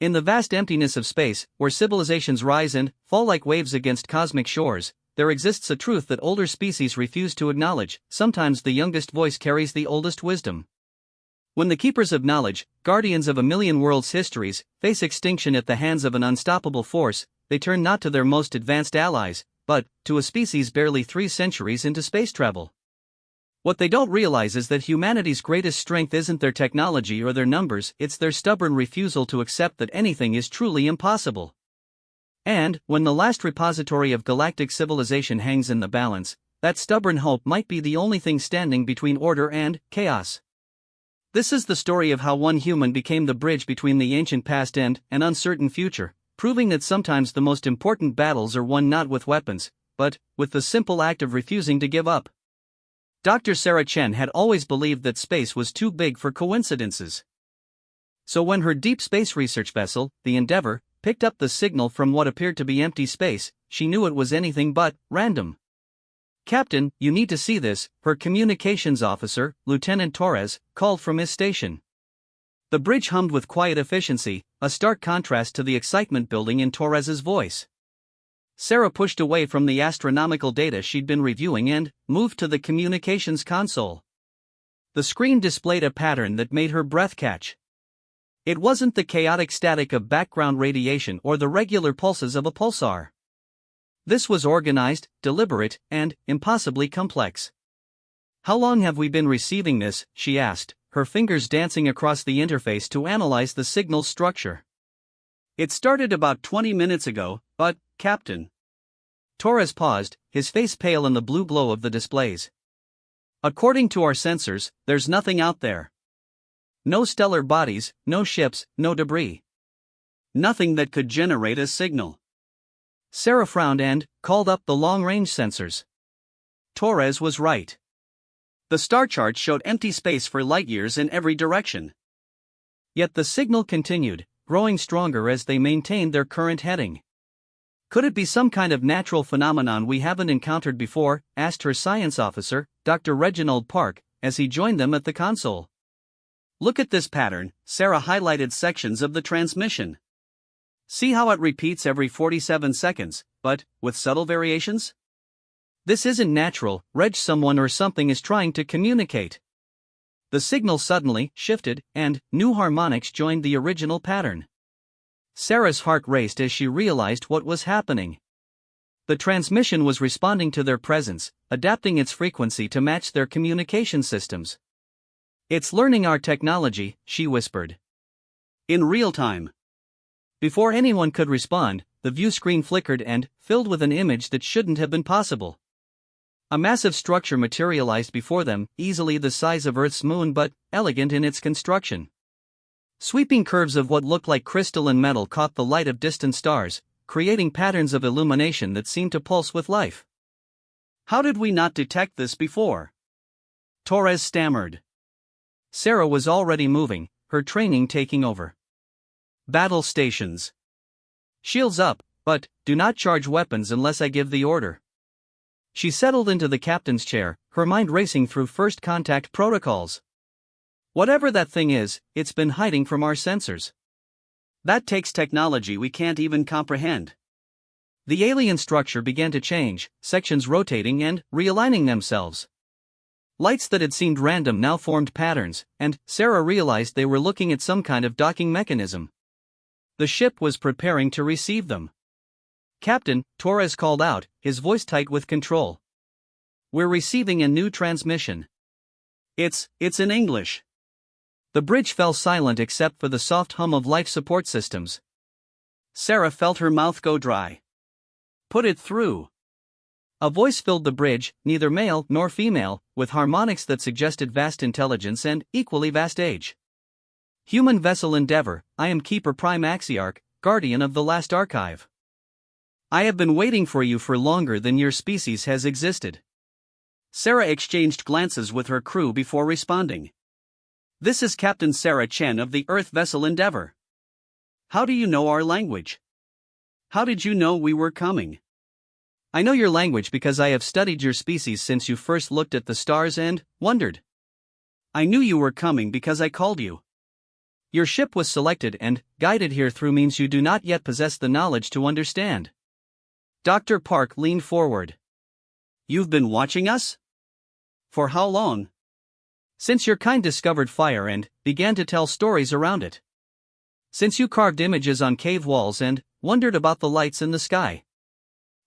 In the vast emptiness of space, where civilizations rise and fall like waves against cosmic shores, there exists a truth that older species refuse to acknowledge. Sometimes the youngest voice carries the oldest wisdom. When the keepers of knowledge, guardians of a million worlds' histories, face extinction at the hands of an unstoppable force, they turn not to their most advanced allies, but to a species barely 3 centuries into space travel. What they don't realize is that humanity's greatest strength isn't their technology or their numbers, it's their stubborn refusal to accept that anything is truly impossible. And, when the last repository of galactic civilization hangs in the balance, that stubborn hope might be the only thing standing between order and chaos. This is the story of how one human became the bridge between the ancient past and an uncertain future, proving that sometimes the most important battles are won not with weapons, but with the simple act of refusing to give up. Dr. Sarah Chen had always believed that space was too big for coincidences. So when her deep space research vessel, the Endeavour, picked up the signal from what appeared to be empty space, she knew it was anything but random. "Captain, you need to see this," her communications officer, Lieutenant Torres, called from his station. The bridge hummed with quiet efficiency, a stark contrast to the excitement building in Torres's voice. Sarah pushed away from the astronomical data she'd been reviewing and moved to the communications console. The screen displayed a pattern that made her breath catch. It wasn't the chaotic static of background radiation or the regular pulses of a pulsar. This was organized, deliberate, and impossibly complex. "How long have we been receiving this?" she asked, her fingers dancing across the interface to analyze the signal's structure. "It started about 20 minutes ago, but, Captain." Torres paused, his face pale in the blue glow of the displays. "According to our sensors, there's nothing out there. No stellar bodies, no ships, no debris. Nothing that could generate a signal." Sarah frowned and called up the long-range sensors. Torres was right. The star chart showed empty space for light years in every direction. Yet the signal continued, growing stronger as they maintained their current heading. "Could it be some kind of natural phenomenon we haven't encountered before?" asked her science officer, Dr. Reginald Park, as he joined them at the console. "Look at this pattern." Sarah highlighted sections of the transmission. "See how it repeats every 47 seconds, but with subtle variations? This isn't natural, Reg. Someone or something is trying to communicate." The signal suddenly shifted, and new harmonics joined the original pattern. Sarah's heart raced as she realized what was happening. The transmission was responding to their presence, adapting its frequency to match their communication systems. "It's learning our technology," she whispered. "In real time." Before anyone could respond, the view screen flickered and filled with an image that shouldn't have been possible. A massive structure materialized before them, easily the size of Earth's moon but elegant in its construction. Sweeping curves of what looked like crystal and metal caught the light of distant stars, creating patterns of illumination that seemed to pulse with life. "How did we not detect this before?" Torres stammered. Sarah was already moving, her training taking over. "Battle stations. Shields up, but do not charge weapons unless I give the order." She settled into the captain's chair, her mind racing through first contact protocols. "Whatever that thing is, it's been hiding from our sensors. That takes technology we can't even comprehend." The alien structure began to change, sections rotating and realigning themselves. Lights that had seemed random now formed patterns, and Sarah realized they were looking at some kind of docking mechanism. The ship was preparing to receive them. "Captain," Torres called out, his voice tight with control. "We're receiving a new transmission. It's in English." The bridge fell silent except for the soft hum of life support systems. Sarah felt her mouth go dry. "Put it through." A voice filled the bridge, neither male nor female, with harmonics that suggested vast intelligence and equally vast age. "Human vessel Endeavour, I am Keeper Prime Axiarch, guardian of the last archive. I have been waiting for you for longer than your species has existed." Sarah exchanged glances with her crew before responding. "This is Captain Sarah Chen of the Earth vessel Endeavour. How do you know our language? How did you know we were coming?" "I know your language because I have studied your species since you first looked at the stars and wondered. I knew you were coming because I called you." Your ship was selected and guided here through means you do not yet possess the knowledge to understand. Dr. Park leaned forward. You've been watching us? For how long? Since your kind discovered fire and began to tell stories around it. Since you carved images on cave walls and wondered about the lights in the sky.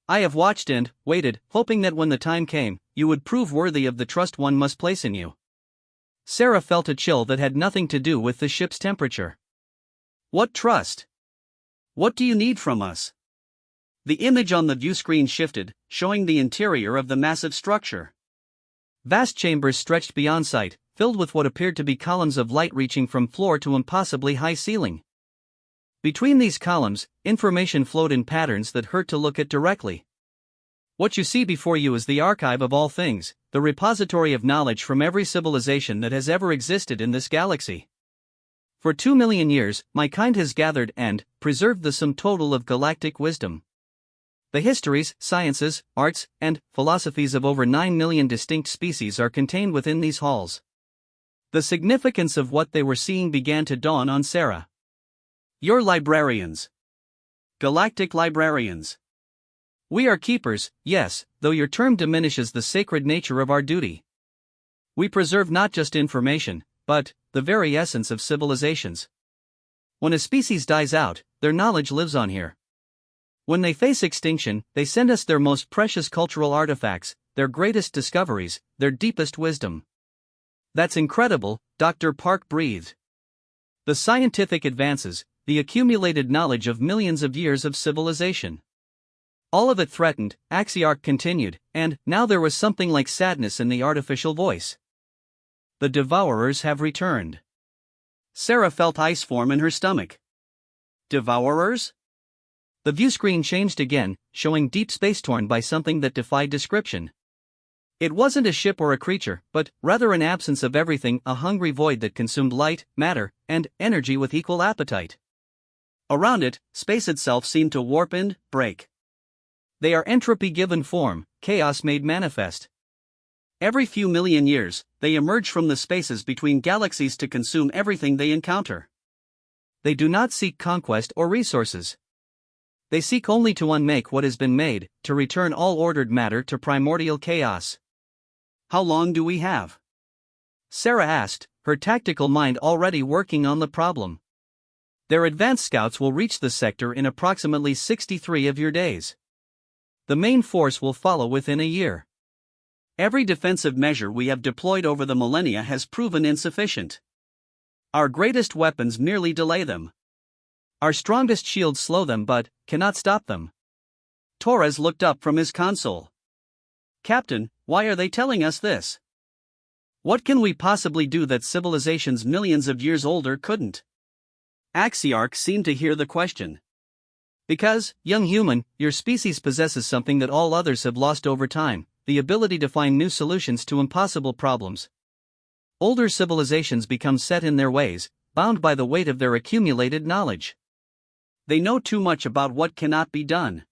I have watched and waited, hoping that when the time came, you would prove worthy of the trust one must place in you. Sarah felt a chill that had nothing to do with the ship's temperature. What trust? What do you need from us? The image on the view screen shifted, showing the interior of the massive structure. Vast chambers stretched beyond sight, filled with what appeared to be columns of light reaching from floor to impossibly high ceiling. Between these columns, information flowed in patterns that hurt to look at directly. What you see before you is the archive of all things, the repository of knowledge from every civilization that has ever existed in this galaxy. For 2 million years, my kind has gathered and preserved the sum total of galactic wisdom. The histories, sciences, arts, and philosophies of over 9 million distinct species are contained within these halls. The significance of what they were seeing began to dawn on Sarah. You're librarians. Galactic librarians. We are keepers, yes, though your term diminishes the sacred nature of our duty. We preserve not just information, but the very essence of civilizations. When a species dies out, their knowledge lives on here. When they face extinction, they send us their most precious cultural artifacts, their greatest discoveries, their deepest wisdom. That's incredible, Dr. Park breathed. The scientific advances, the accumulated knowledge of millions of years of civilization. All of it threatened, Axiarch continued, and now there was something like sadness in the artificial voice. The Devourers have returned. Sarah felt ice form in her stomach. Devourers? The view screen changed again, showing deep space torn by something that defied description. It wasn't a ship or a creature, but rather an absence of everything, a hungry void that consumed light, matter, and energy with equal appetite. Around it, space itself seemed to warp and break. They are entropy given form, chaos made manifest. Every few million years, they emerge from the spaces between galaxies to consume everything they encounter. They do not seek conquest or resources. They seek only to unmake what has been made, to return all ordered matter to primordial chaos. How long do we have? Sarah asked, her tactical mind already working on the problem. Their advanced scouts will reach the sector in approximately 63 of your days. The main force will follow within a year. Every defensive measure we have deployed over the millennia has proven insufficient. Our greatest weapons merely delay them. Our strongest shields slow them but cannot stop them. Torres looked up from his console. Captain, why are they telling us this? What can we possibly do that civilizations millions of years older couldn't? Axiarch seemed to hear the question. Because, young human, your species possesses something that all others have lost over time, the ability to find new solutions to impossible problems. Older civilizations become set in their ways, bound by the weight of their accumulated knowledge. They know too much about what cannot be done.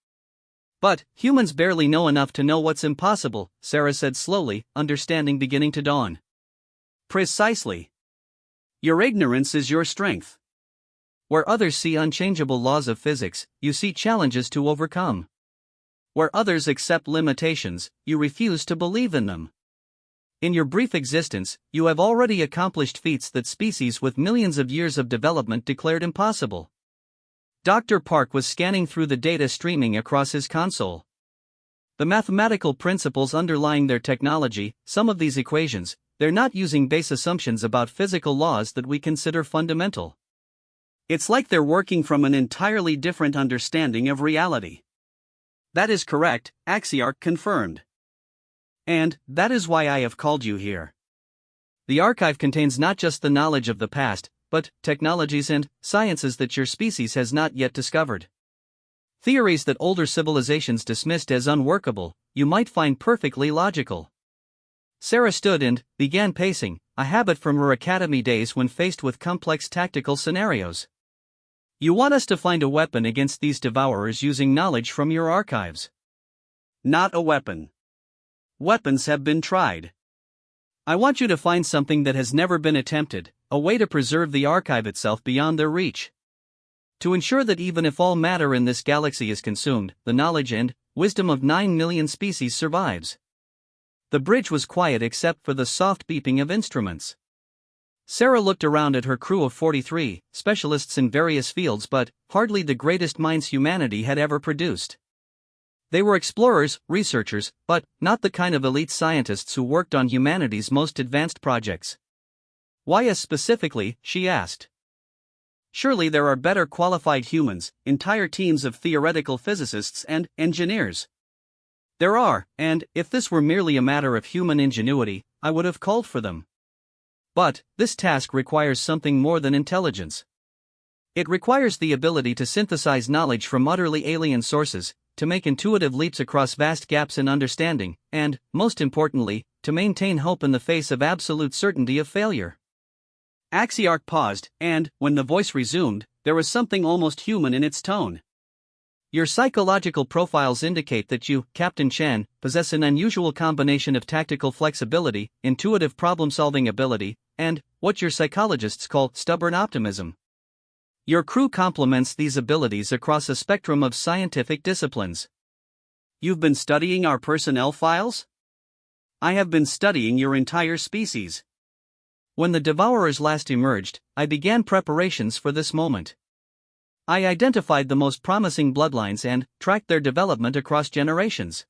But humans barely know enough to know what's impossible, Sarah said slowly, understanding beginning to dawn. Precisely. Your ignorance is your strength. Where others see unchangeable laws of physics, you see challenges to overcome. Where others accept limitations, you refuse to believe in them. In your brief existence, you have already accomplished feats that species with millions of years of development declared impossible. Dr. Park was scanning through the data streaming across his console. The mathematical principles underlying their technology, some of these equations, they're not using base assumptions about physical laws that we consider fundamental. It's like they're working from an entirely different understanding of reality. That is correct, Axiarch confirmed. And that is why I have called you here. The archive contains not just the knowledge of the past, but technologies and sciences that your species has not yet discovered. Theories that older civilizations dismissed as unworkable, you might find perfectly logical. Sarah stood and began pacing, a habit from her academy days when faced with complex tactical scenarios. You want us to find a weapon against these devourers using knowledge from your archives. Not a weapon. Weapons have been tried. I want you to find something that has never been attempted, a way to preserve the archive itself beyond their reach. To ensure that even if all matter in this galaxy is consumed, the knowledge and wisdom of 9 million species survives. The bridge was quiet except for the soft beeping of instruments. Sarah looked around at her crew of 43, specialists in various fields but hardly the greatest minds humanity had ever produced. They were explorers, researchers, but not the kind of elite scientists who worked on humanity's most advanced projects. Why us specifically, she asked. Surely there are better qualified humans, entire teams of theoretical physicists and engineers. There are, and if this were merely a matter of human ingenuity, I would have called for them. But this task requires something more than intelligence. It requires the ability to synthesize knowledge from utterly alien sources, to make intuitive leaps across vast gaps in understanding, and, most importantly, to maintain hope in the face of absolute certainty of failure. Axiarch paused, and, when the voice resumed, there was something almost human in its tone. Your psychological profiles indicate that you, Captain Chan, possess an unusual combination of tactical flexibility, intuitive problem-solving ability, and what your psychologists call stubborn optimism. Your crew complements these abilities across a spectrum of scientific disciplines. You've been studying our personnel files? I have been studying your entire species. When the Devourers last emerged, I began preparations for this moment. I identified the most promising bloodlines and tracked their development across generations.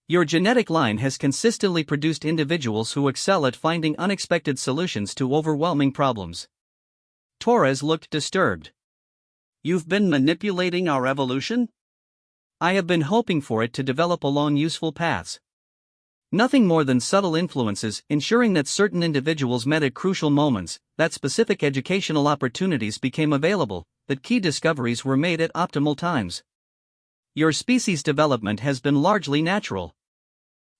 Your genetic line has consistently produced individuals who excel at finding unexpected solutions to overwhelming problems. Torres looked disturbed. You've been manipulating our evolution? I have been hoping for it to develop along useful paths. Nothing more than subtle influences, ensuring that certain individuals met at crucial moments, that specific educational opportunities became available, that key discoveries were made at optimal times. Your species' development has been largely natural.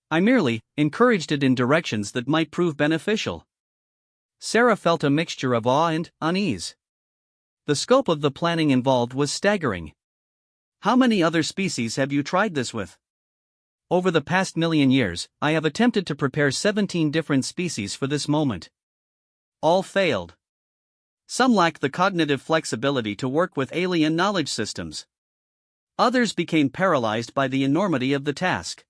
I merely encouraged it in directions that might prove beneficial. Sarah felt a mixture of awe and unease. The scope of the planning involved was staggering. How many other species have you tried this with? Over the past million years, I have attempted to prepare 17 different species for this moment. All failed. Some lacked the cognitive flexibility to work with alien knowledge systems. Others became paralyzed by the enormity of the task.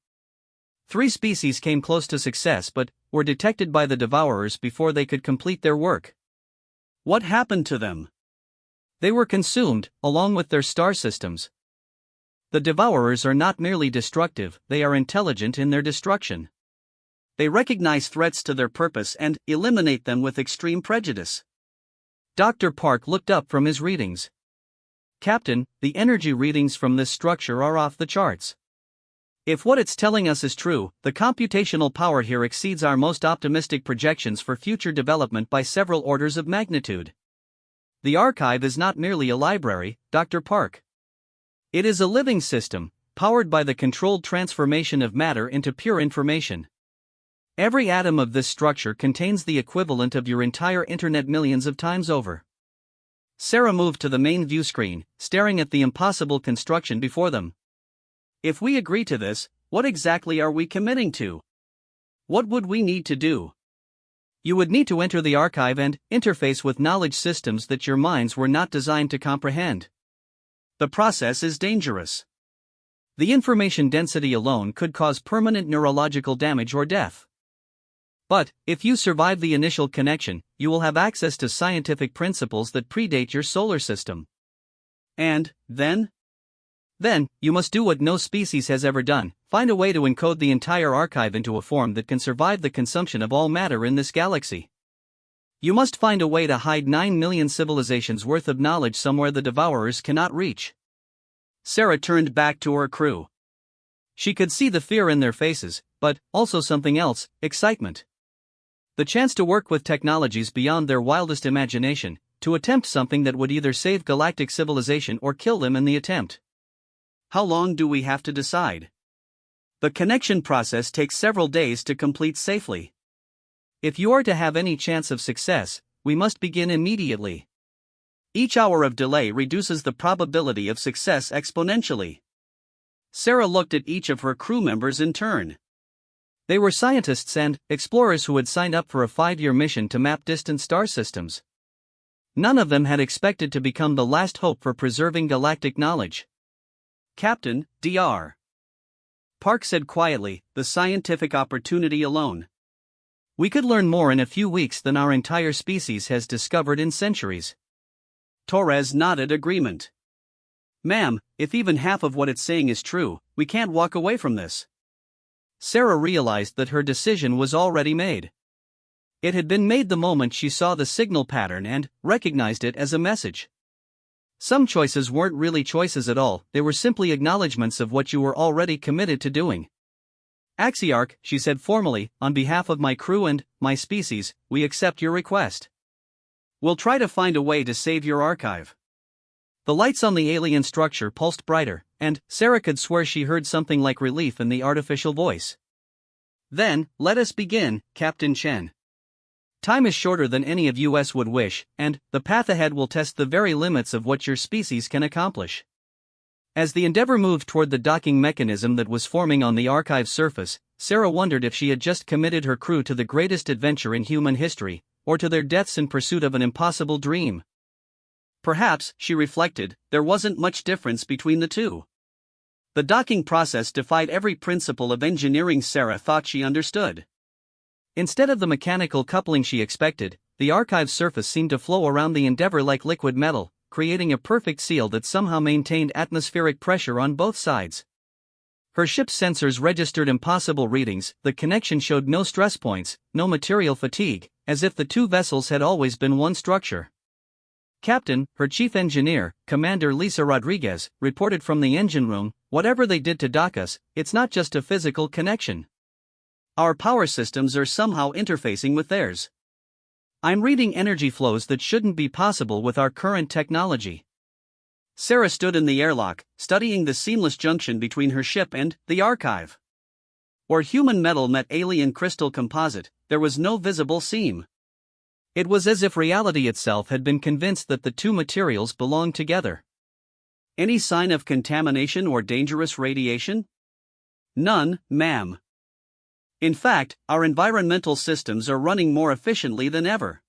3 species came close to success but were detected by the Devourers before they could complete their work. What happened to them? They were consumed, along with their star systems. The Devourers are not merely destructive, they are intelligent in their destruction. They recognize threats to their purpose and eliminate them with extreme prejudice. Dr. Park looked up from his readings. Captain, the energy readings from this structure are off the charts. If what it's telling us is true, the computational power here exceeds our most optimistic projections for future development by several orders of magnitude. The archive is not merely a library, Dr. Park. It is a living system, powered by the controlled transformation of matter into pure information. Every atom of this structure contains the equivalent of your entire internet millions of times over. Sarah moved to the main view screen, staring at the impossible construction before them. If we agree to this, what exactly are we committing to? What would we need to do? You would need to enter the archive and interface with knowledge systems that your minds were not designed to comprehend. The process is dangerous. The information density alone could cause permanent neurological damage or death. But, if you survive the initial connection, you will have access to scientific principles that predate your solar system. And, then? Then, you must do what no species has ever done, find a way to encode the entire archive into a form that can survive the consumption of all matter in this galaxy. You must find a way to hide 9 million civilizations worth of knowledge somewhere the Devourers cannot reach. Sarah turned back to her crew. She could see the fear in their faces, but also something else, excitement. The chance to work with technologies beyond their wildest imagination, to attempt something that would either save galactic civilization or kill them in the attempt. How long do we have to decide? The connection process takes several days to complete safely. If you are to have any chance of success, we must begin immediately. Each hour of delay reduces the probability of success exponentially. Sarah looked at each of her crew members in turn. They were scientists and explorers who had signed up for a 5-year mission to map distant star systems. None of them had expected to become the last hope for preserving galactic knowledge. Captain, Dr. Park said quietly, the scientific opportunity alone. We could learn more in a few weeks than our entire species has discovered in centuries. Torres nodded agreement. Ma'am, if even half of what it's saying is true, we can't walk away from this. Sarah realized that her decision was already made. It had been made the moment she saw the signal pattern and recognized it as a message. Some choices weren't really choices at all, they were simply acknowledgments of what you were already committed to doing. Axiarch, she said formally, on behalf of my crew and my species, we accept your request. We'll try to find a way to save your archive. The lights on the alien structure pulsed brighter, and Sarah could swear she heard something like relief in the artificial voice. Then, let us begin, Captain Chen. Time is shorter than any of us would wish, and the path ahead will test the very limits of what your species can accomplish. As the Endeavour moved toward the docking mechanism that was forming on the archive's surface, Sarah wondered if she had just committed her crew to the greatest adventure in human history, or to their deaths in pursuit of an impossible dream. Perhaps, she reflected, there wasn't much difference between the two. The docking process defied every principle of engineering Sarah thought she understood. Instead of the mechanical coupling she expected, the archive's surface seemed to flow around the Endeavour like liquid metal, creating a perfect seal that somehow maintained atmospheric pressure on both sides. Her ship's sensors registered impossible readings, the connection showed no stress points, no material fatigue, as if the two vessels had always been one structure. Captain, her chief engineer, Commander Lisa Rodriguez, reported from the engine room, whatever they did to dock us, it's not just a physical connection. Our power systems are somehow interfacing with theirs. I'm reading energy flows that shouldn't be possible with our current technology. Sarah stood in the airlock, studying the seamless junction between her ship and the archive. Where human metal met alien crystal composite, there was no visible seam. It was as if reality itself had been convinced that the two materials belonged together. Any sign of contamination or dangerous radiation? None, ma'am. In fact, our environmental systems are running more efficiently than ever.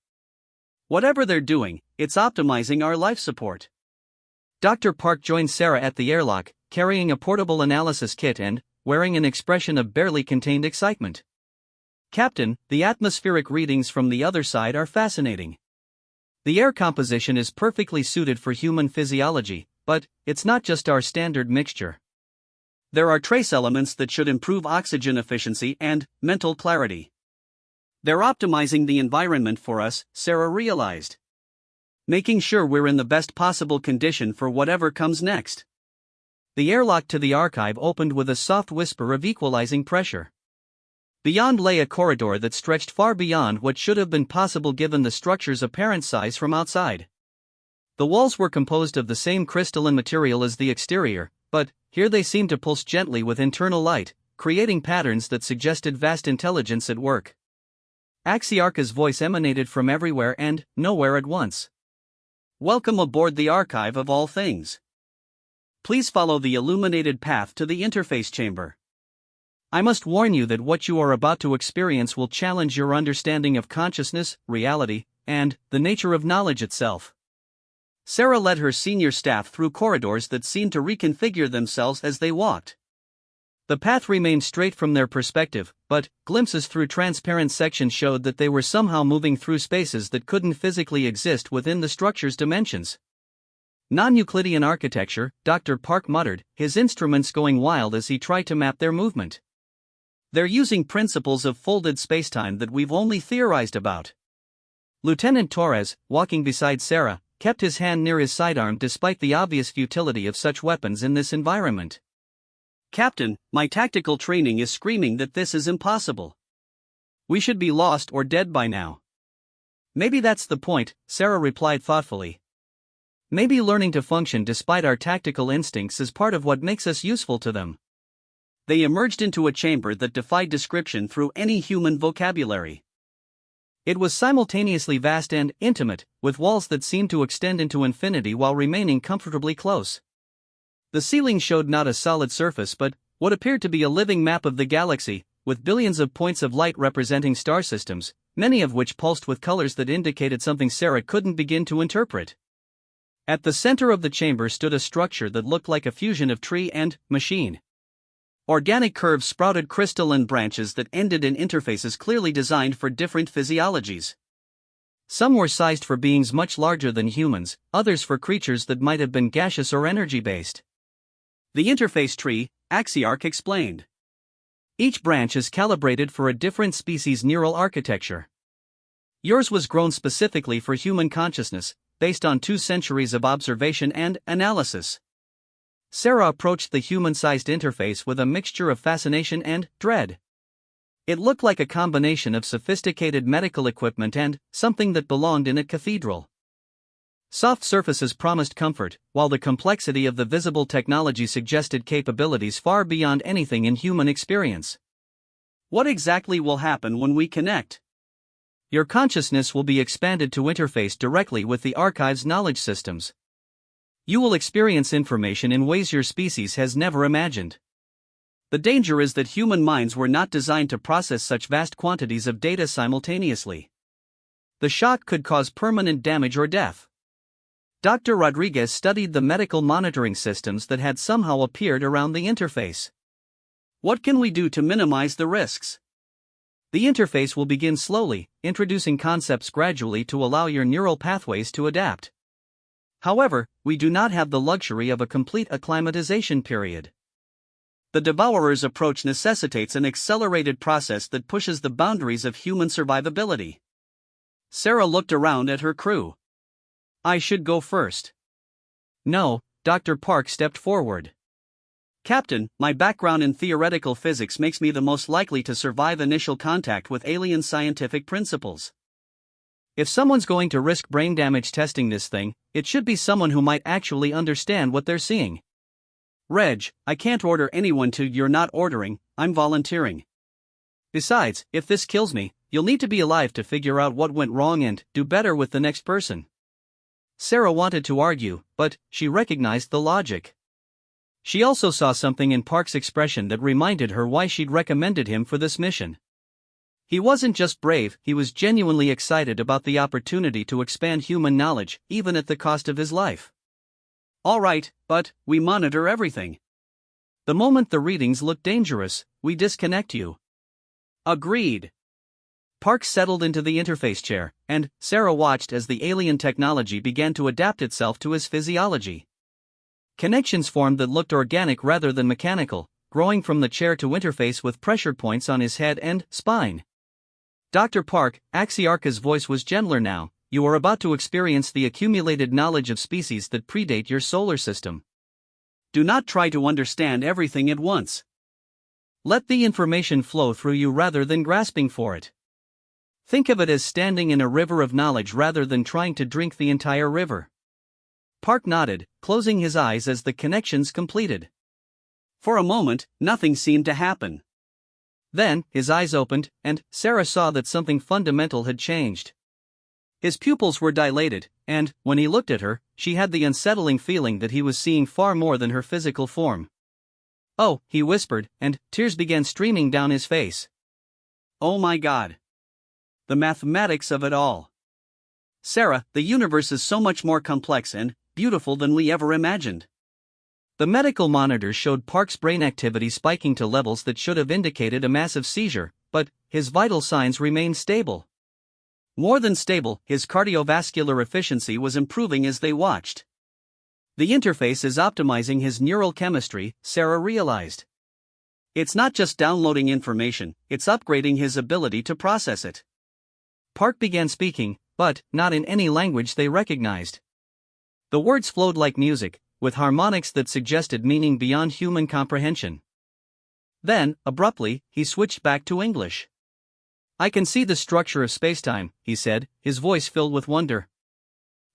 Whatever they're doing, it's optimizing our life support. Dr. Park joined Sarah at the airlock, carrying a portable analysis kit and wearing an expression of barely contained excitement. Captain, the atmospheric readings from the other side are fascinating. The air composition is perfectly suited for human physiology, but it's not just our standard mixture. There are trace elements that should improve oxygen efficiency and mental clarity. They're optimizing the environment for us, Sarah realized. Making sure we're in the best possible condition for whatever comes next. The airlock to the archive opened with a soft whisper of equalizing pressure. Beyond lay a corridor that stretched far beyond what should have been possible given the structure's apparent size from outside. The walls were composed of the same crystalline material as the exterior, but here they seemed to pulse gently with internal light, creating patterns that suggested vast intelligence at work. Axiarch's voice emanated from everywhere and nowhere at once. Welcome aboard the archive of all things. Please follow the illuminated path to the interface chamber. I must warn you that what you are about to experience will challenge your understanding of consciousness, reality, and the nature of knowledge itself. Sarah led her senior staff through corridors that seemed to reconfigure themselves as they walked. The path remained straight from their perspective, but glimpses through transparent sections showed that they were somehow moving through spaces that couldn't physically exist within the structure's dimensions. Non-Euclidean architecture, Dr. Park muttered, his instruments going wild as he tried to map their movement. They're using principles of folded spacetime that we've only theorized about. Lieutenant Torres, walking beside Sarah, kept his hand near his sidearm despite the obvious futility of such weapons in this environment. Captain, my tactical training is screaming that this is impossible. We should be lost or dead by now. Maybe that's the point, Sarah replied thoughtfully. Maybe learning to function despite our tactical instincts is part of what makes us useful to them. They emerged into a chamber that defied description through any human vocabulary. It was simultaneously vast and intimate, with walls that seemed to extend into infinity while remaining comfortably close. The ceiling showed not a solid surface but what appeared to be a living map of the galaxy, with billions of points of light representing star systems, many of which pulsed with colors that indicated something Sarah couldn't begin to interpret. At the center of the chamber stood a structure that looked like a fusion of tree and machine. Organic curves sprouted crystalline branches that ended in interfaces clearly designed for different physiologies. Some were sized for beings much larger than humans, others for creatures that might have been gaseous or energy-based. The interface tree, Axiarch explained. Each branch is calibrated for a different species' neural architecture. Yours was grown specifically for human consciousness, based on 2 centuries of observation and analysis. Sarah approached the human-sized interface with a mixture of fascination and dread. It looked like a combination of sophisticated medical equipment and something that belonged in a cathedral. Soft surfaces promised comfort, while the complexity of the visible technology suggested capabilities far beyond anything in human experience. What exactly will happen when we connect? Your consciousness will be expanded to interface directly with the archive's knowledge systems. You will experience information in ways your species has never imagined. The danger is that human minds were not designed to process such vast quantities of data simultaneously. The shock could cause permanent damage or death. Dr. Rodriguez studied the medical monitoring systems that had somehow appeared around the interface. What can we do to minimize the risks? The interface will begin slowly, introducing concepts gradually to allow your neural pathways to adapt. However, we do not have the luxury of a complete acclimatization period. The Devourer's approach necessitates an accelerated process that pushes the boundaries of human survivability. Sarah looked around at her crew. I should go first. No, Dr. Park stepped forward. Captain, my background in theoretical physics makes me the most likely to survive initial contact with alien scientific principles. If someone's going to risk brain damage testing this thing, it should be someone who might actually understand what they're seeing. Reg, I can't order anyone to. You're not ordering, I'm volunteering. Besides, if this kills me, you'll need to be alive to figure out what went wrong and do better with the next person. Sarah wanted to argue, but she recognized the logic. She also saw something in Park's expression that reminded her why she'd recommended him for this mission. He wasn't just brave, he was genuinely excited about the opportunity to expand human knowledge, even at the cost of his life. All right, but we monitor everything. The moment the readings look dangerous, we disconnect you. Agreed. Park settled into the interface chair, and Sarah watched as the alien technology began to adapt itself to his physiology. Connections formed that looked organic rather than mechanical, growing from the chair to interface with pressure points on his head and spine. Dr. Park, Axiarch's voice was gentler now. You are about to experience the accumulated knowledge of species that predate your solar system. Do not try to understand everything at once. Let the information flow through you rather than grasping for it. Think of it as standing in a river of knowledge rather than trying to drink the entire river. Park nodded, closing his eyes as the connections completed. For a moment, nothing seemed to happen. Then, his eyes opened, and Sarah saw that something fundamental had changed. His pupils were dilated, and, when he looked at her, she had the unsettling feeling that he was seeing far more than her physical form. "Oh," he whispered, and tears began streaming down his face. "Oh my God. The mathematics of it all. Sarah, the universe is so much more complex and beautiful than we ever imagined." The medical monitors showed Park's brain activity spiking to levels that should have indicated a massive seizure, but his vital signs remained stable. More than stable, his cardiovascular efficiency was improving as they watched. The interface is optimizing his neural chemistry, Sarah realized. It's not just downloading information, it's upgrading his ability to process it. Park began speaking, but not in any language they recognized. The words flowed like music, with harmonics that suggested meaning beyond human comprehension. Then, abruptly, he switched back to English. "I can see the structure of spacetime," he said, his voice filled with wonder.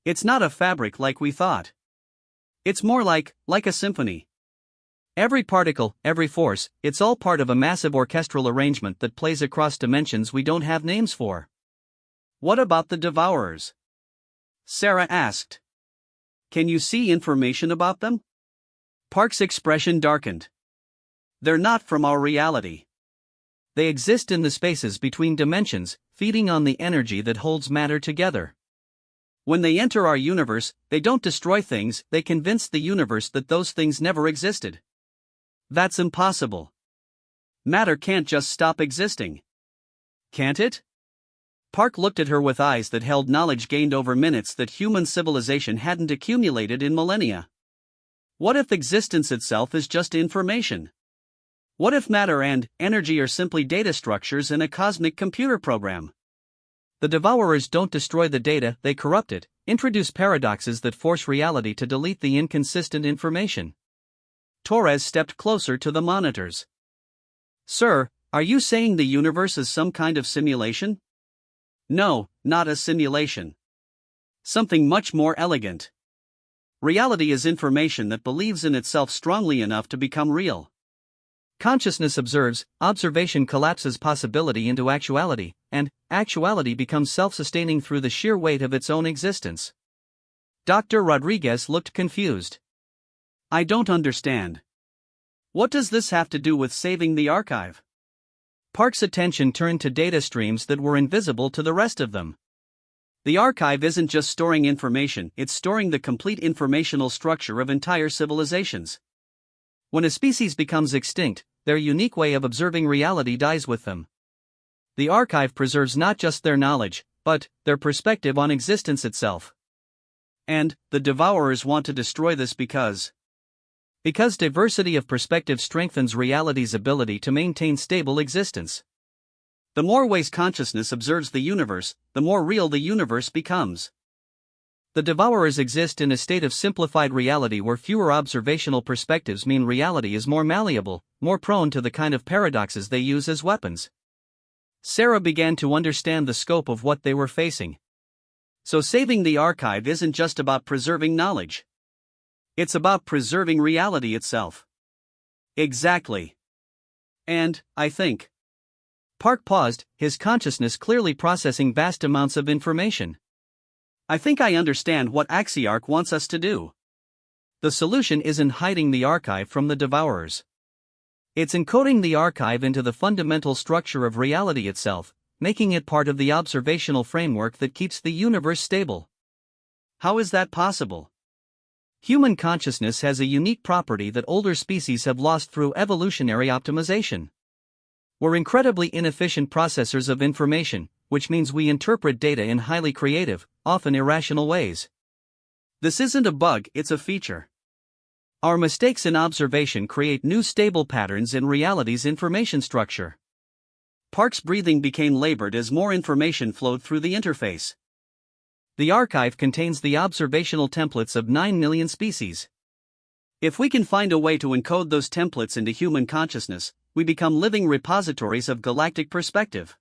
"It's not a fabric like we thought. It's more like a symphony. Every particle, every force, it's all part of a massive orchestral arrangement that plays across dimensions we don't have names for." "What about the Devourers?" Sarah asked. "Can you see information about them?" Park's expression darkened. "They're not from our reality. They exist in the spaces between dimensions, feeding on the energy that holds matter together. When they enter our universe, they don't destroy things, they convince the universe that those things never existed. That's impossible. Matter can't just stop existing. Can't it? Park looked at her with eyes that held knowledge gained over minutes that human civilization hadn't accumulated in millennia. What if existence itself is just information? What if matter and energy are simply data structures in a cosmic computer program? The devourers don't destroy the data, they corrupt it, introduce paradoxes that force reality to delete the inconsistent information. Torres stepped closer to the monitors. Sir, are you saying the universe is some kind of simulation? No, not a simulation. Something much more elegant. Reality is information that believes in itself strongly enough to become real. Consciousness observes, observation collapses possibility into actuality, and actuality becomes self-sustaining through the sheer weight of its own existence. Dr. Rodriguez looked confused. I don't understand. What does this have to do with saving the archive? Park's attention turned to data streams that were invisible to the rest of them. The archive isn't just storing information, it's storing the complete informational structure of entire civilizations. When a species becomes extinct, their unique way of observing reality dies with them. The archive preserves not just their knowledge, but their perspective on existence itself. And the devourers want to destroy this because diversity of perspective strengthens reality's ability to maintain stable existence. The more ways consciousness observes the universe, the more real the universe becomes. The devourers exist in a state of simplified reality where fewer observational perspectives mean reality is more malleable, more prone to the kind of paradoxes they use as weapons. Sarah began to understand the scope of what they were facing. So saving the archive isn't just about preserving knowledge. It's about preserving reality itself. Exactly. And, I think. Park paused, his consciousness clearly processing vast amounts of information. I think I understand what Axiarch wants us to do. The solution isn't hiding the archive from the devourers. It's encoding the archive into the fundamental structure of reality itself, making it part of the observational framework that keeps the universe stable. How is that possible? Human consciousness has a unique property that older species have lost through evolutionary optimization. We're incredibly inefficient processors of information, which means we interpret data in highly creative, often irrational ways. This isn't a bug, it's a feature. Our mistakes in observation create new stable patterns in reality's information structure. Park's breathing became labored as more information flowed through the interface. The archive contains the observational templates of 9 million species. If we can find a way to encode those templates into human consciousness, we become living repositories of galactic perspective.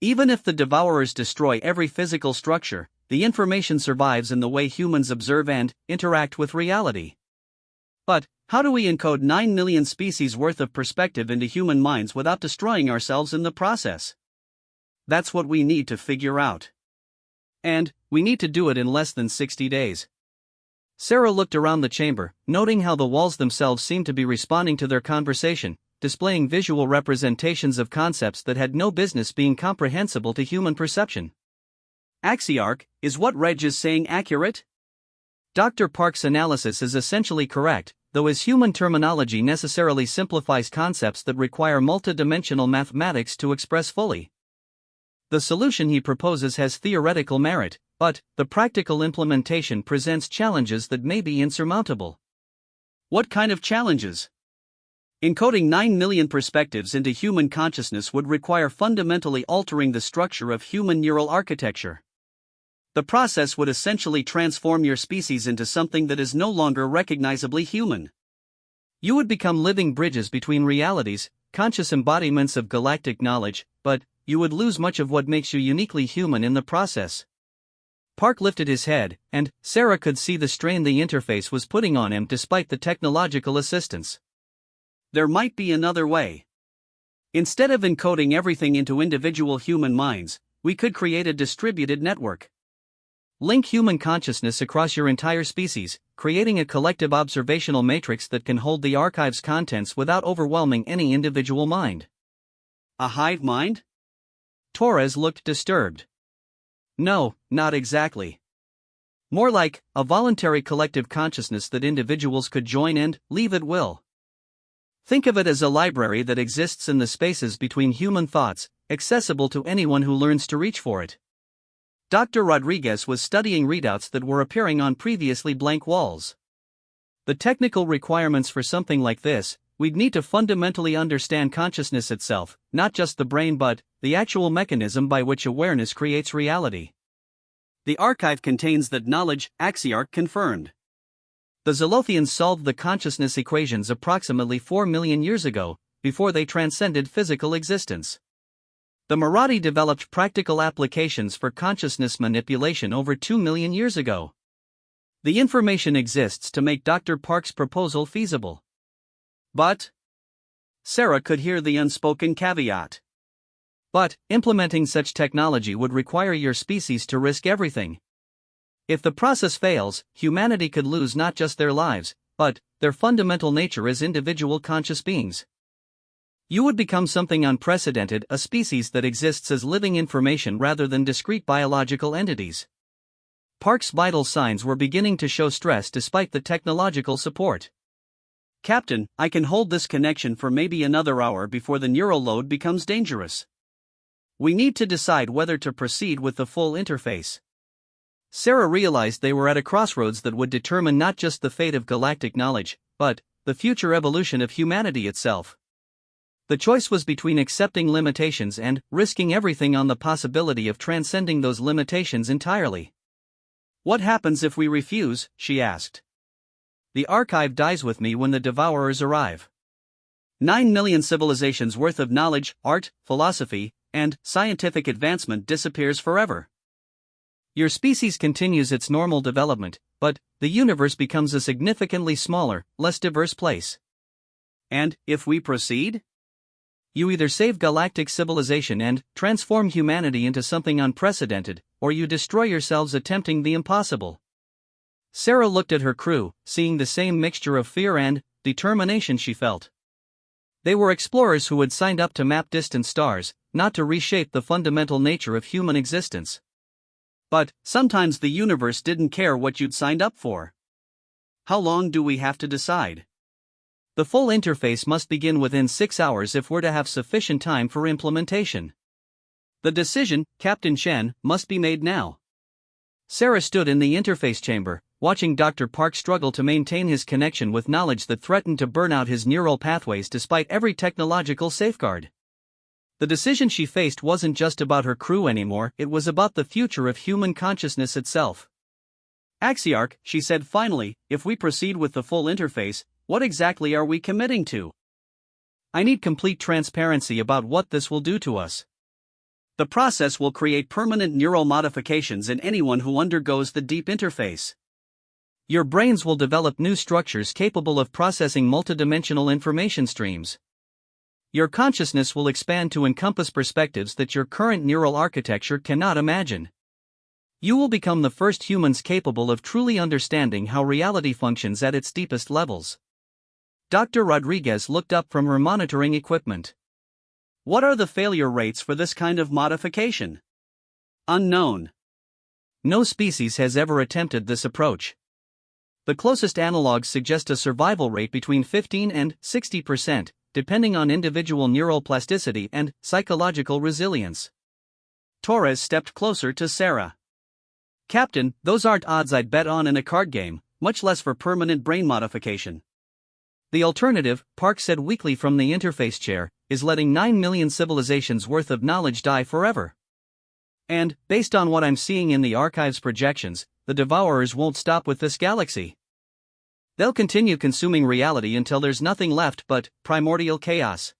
Even if the devourers destroy every physical structure, the information survives in the way humans observe and interact with reality. But, how do we encode 9 million species worth of perspective into human minds without destroying ourselves in the process? That's what we need to figure out. And, we need to do it in less than 60 days. Sarah looked around the chamber, noting how the walls themselves seemed to be responding to their conversation, displaying visual representations of concepts that had no business being comprehensible to human perception. Axiarch, is what Reg is saying accurate? Dr. Park's analysis is essentially correct, though his human terminology necessarily simplifies concepts that require multidimensional mathematics to express fully. The solution he proposes has theoretical merit, but the practical implementation presents challenges that may be insurmountable. What kind of challenges? Encoding 9 million perspectives into human consciousness would require fundamentally altering the structure of human neural architecture. The process would essentially transform your species into something that is no longer recognizably human. You would become living bridges between realities, conscious embodiments of galactic knowledge, but you would lose much of what makes you uniquely human in the process. Park lifted his head, and Sarah could see the strain the interface was putting on him despite the technological assistance. There might be another way. Instead of encoding everything into individual human minds, we could create a distributed network. Link human consciousness across your entire species, creating a collective observational matrix that can hold the archive's contents without overwhelming any individual mind. A hive mind? Torres looked disturbed. No, not exactly. More like a voluntary collective consciousness that individuals could join and leave at will. Think of it as a library that exists in the spaces between human thoughts, accessible to anyone who learns to reach for it. Dr. Rodriguez was studying readouts that were appearing on previously blank walls. The technical requirements for something like this: we'd need to fundamentally understand consciousness itself, not just the brain but the actual mechanism by which awareness creates reality. The archive contains that knowledge, Axiarch confirmed. The Zolothians solved the consciousness equations approximately 4 million years ago, before they transcended physical existence. The Marathi developed practical applications for consciousness manipulation over 2 million years ago. The information exists to make Dr. Park's proposal feasible. But Sarah could hear the unspoken caveat. But implementing such technology would require your species to risk everything. If the process fails, humanity could lose not just their lives, but their fundamental nature as individual conscious beings. You would become something unprecedented, a species that exists as living information rather than discrete biological entities. Park's vital signs were beginning to show stress despite the technological support. Captain, I can hold this connection for maybe another hour before the neural load becomes dangerous. We need to decide whether to proceed with the full interface. Sarah realized they were at a crossroads that would determine not just the fate of galactic knowledge, but the future evolution of humanity itself. The choice was between accepting limitations and risking everything on the possibility of transcending those limitations entirely. What happens if we refuse? She asked. The archive dies with me when the devourers arrive. 9 million civilizations worth of knowledge, art, philosophy, and scientific advancement disappears forever. Your species continues its normal development, but the universe becomes a significantly smaller, less diverse place. And if we proceed? You either save galactic civilization and transform humanity into something unprecedented, or you destroy yourselves attempting the impossible. Sarah looked at her crew, seeing the same mixture of fear and determination she felt. They were explorers who had signed up to map distant stars, not to reshape the fundamental nature of human existence. But sometimes the universe didn't care what you'd signed up for. How long do we have to decide? The full interface must begin within 6 hours if we're to have sufficient time for implementation. The decision, Captain Shen, must be made now. Sarah stood in the interface chamber, watching Dr. Park struggle to maintain his connection with knowledge that threatened to burn out his neural pathways despite every technological safeguard. The decision she faced wasn't just about her crew anymore, it was about the future of human consciousness itself. Axiarch, she said finally, if we proceed with the full interface, what exactly are we committing to? I need complete transparency about what this will do to us. The process will create permanent neural modifications in anyone who undergoes the deep interface. Your brains will develop new structures capable of processing multidimensional information streams. Your consciousness will expand to encompass perspectives that your current neural architecture cannot imagine. You will become the first humans capable of truly understanding how reality functions at its deepest levels. Dr. Rodriguez looked up from her monitoring equipment. What are the failure rates for this kind of modification? Unknown. No species has ever attempted this approach. The closest analogs suggest a survival rate between 15 and 60%, depending on individual neural plasticity and psychological resilience. Torres stepped closer to Sarah. Captain, those aren't odds I'd bet on in a card game, much less for permanent brain modification. The alternative, Park said weakly from the interface chair, is letting 9 million civilizations worth of knowledge die forever. And, based on what I'm seeing in the archive's projections, the devourers won't stop with this galaxy. They'll continue consuming reality until there's nothing left but primordial chaos.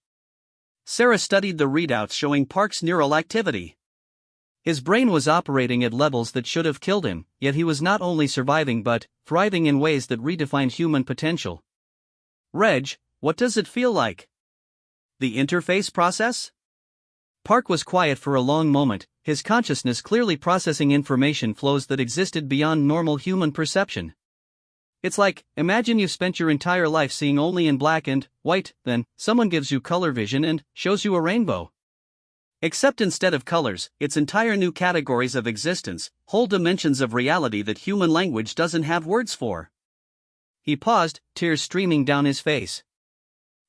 Sarah studied the readouts showing Park's neural activity. His brain was operating at levels that should have killed him, yet he was not only surviving but thriving in ways that redefined human potential. Reg, what does it feel like? The interface process? Park was quiet for a long moment, his consciousness clearly processing information flows that existed beyond normal human perception. It's like, imagine you've spent your entire life seeing only in black and white, then someone gives you color vision and shows you a rainbow. Except instead of colors, it's entire new categories of existence, whole dimensions of reality that human language doesn't have words for. He paused, tears streaming down his face.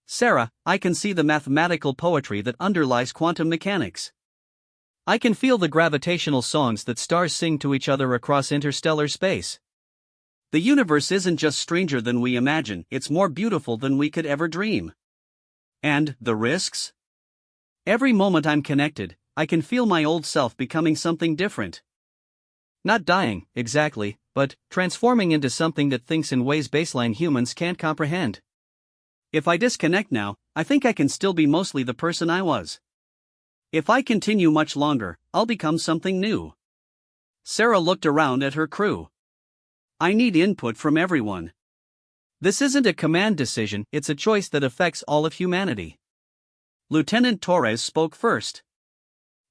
Sarah, I can see the mathematical poetry that underlies quantum mechanics. I can feel the gravitational songs that stars sing to each other across interstellar space. The universe isn't just stranger than we imagine, it's more beautiful than we could ever dream. And the risks? Every moment I'm connected, I can feel my old self becoming something different. Not dying, exactly, but transforming into something that thinks in ways baseline humans can't comprehend. If I disconnect now, I think I can still be mostly the person I was. If I continue much longer, I'll become something new. Sarah looked around at her crew. I need input from everyone. This isn't a command decision, it's a choice that affects all of humanity. Lieutenant Torres spoke first.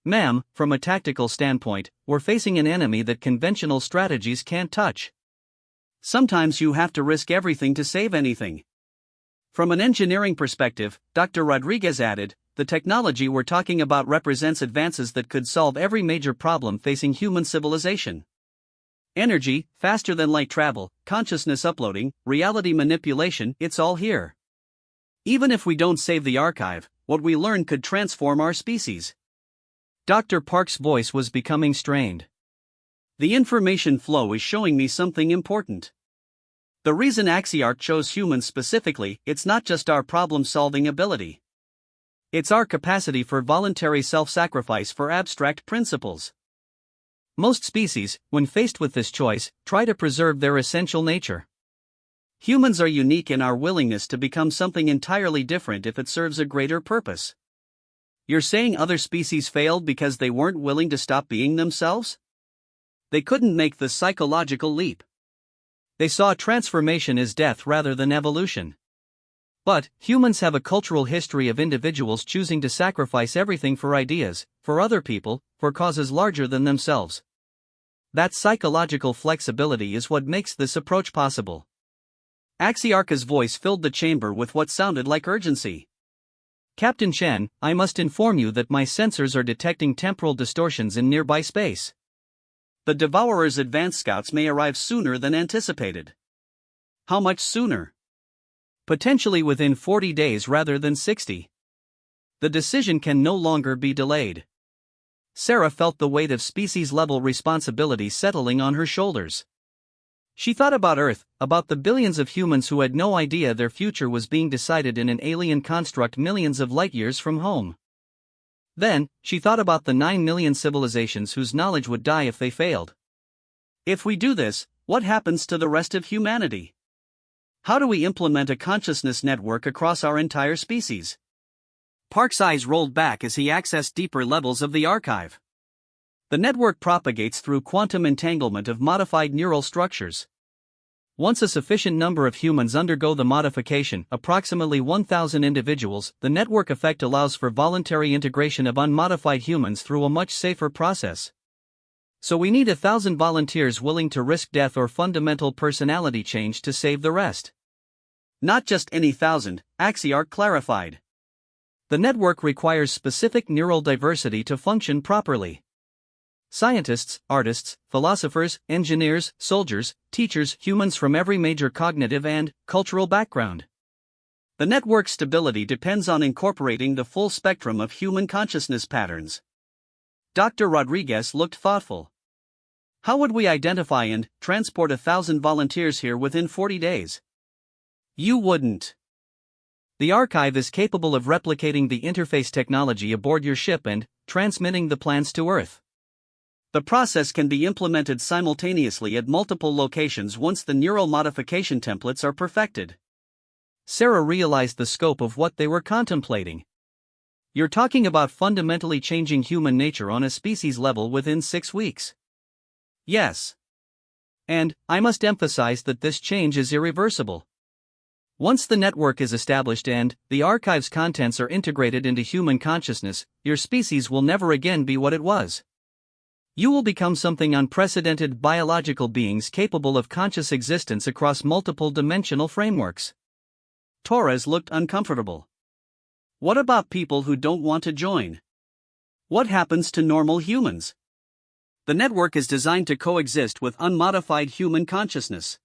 Ma'am, from a tactical standpoint, we're facing an enemy that conventional strategies can't touch. Sometimes you have to risk everything to save anything. From an engineering perspective, Dr. Rodriguez added, the technology we're talking about represents advances that could solve every major problem facing human civilization. Energy, faster than light travel, consciousness uploading, reality manipulation, it's all here. Even if we don't save the archive, what we learn could transform our species. Dr. Park's voice was becoming strained. The information flow is showing me something important. The reason Axiarch chose humans specifically, it's not just our problem-solving ability. It's our capacity for voluntary self-sacrifice for abstract principles. Most species, when faced with this choice, try to preserve their essential nature. Humans are unique in our willingness to become something entirely different if it serves a greater purpose. You're saying other species failed because they weren't willing to stop being themselves? They couldn't make the psychological leap. They saw transformation as death rather than evolution. But humans have a cultural history of individuals choosing to sacrifice everything for ideas, for other people, for causes larger than themselves. That psychological flexibility is what makes this approach possible. Axiarch's voice filled the chamber with what sounded like urgency. Captain Chen, I must inform you that my sensors are detecting temporal distortions in nearby space. The Devourer's advanced scouts may arrive sooner than anticipated. How much sooner? Potentially within 40 days rather than 60. The decision can no longer be delayed. Sarah felt the weight of species-level responsibility settling on her shoulders. She thought about Earth, about the billions of humans who had no idea their future was being decided in an alien construct millions of light-years from home. Then, she thought about the 9 million civilizations whose knowledge would die if they failed. If we do this, what happens to the rest of humanity? How do we implement a consciousness network across our entire species? Park's eyes rolled back as he accessed deeper levels of the archive. The network propagates through quantum entanglement of modified neural structures. Once a sufficient number of humans undergo the modification, approximately 1,000 individuals, the network effect allows for voluntary integration of unmodified humans through a much safer process. So we need 1,000 volunteers willing to risk death or fundamental personality change to save the rest. Not just any 1,000, Axiarch clarified. The network requires specific neural diversity to function properly. Scientists, artists, philosophers, engineers, soldiers, teachers, humans from every major cognitive and cultural background. The network's stability depends on incorporating the full spectrum of human consciousness patterns. Dr. Rodriguez looked thoughtful. How would we identify and transport 1,000 volunteers here within 40 days? You wouldn't. The archive is capable of replicating the interface technology aboard your ship and transmitting the plans to Earth. The process can be implemented simultaneously at multiple locations once the neural modification templates are perfected. Sarah realized the scope of what they were contemplating. You're talking about fundamentally changing human nature on a species level within 6 weeks. Yes. And I must emphasize that this change is irreversible. Once the network is established and the archive's contents are integrated into human consciousness, your species will never again be what it was. You will become something unprecedented, biological beings capable of conscious existence across multiple dimensional frameworks. Torres looked uncomfortable. What about people who don't want to join? What happens to normal humans? The network is designed to coexist with unmodified human consciousness.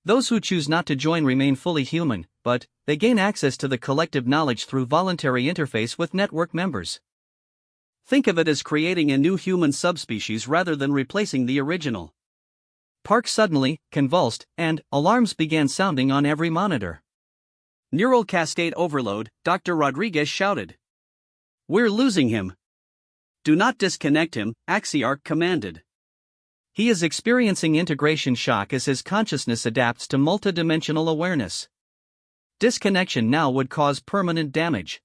Those who choose not to join remain fully human, but they gain access to the collective knowledge through voluntary interface with network members. Think of it as creating a new human subspecies rather than replacing the original. Park suddenly convulsed, and alarms began sounding on every monitor. Neural cascade overload, Dr. Rodriguez shouted. We're losing him. Do not disconnect him, Axiarch commanded. He is experiencing integration shock as his consciousness adapts to multidimensional awareness. Disconnection now would cause permanent damage.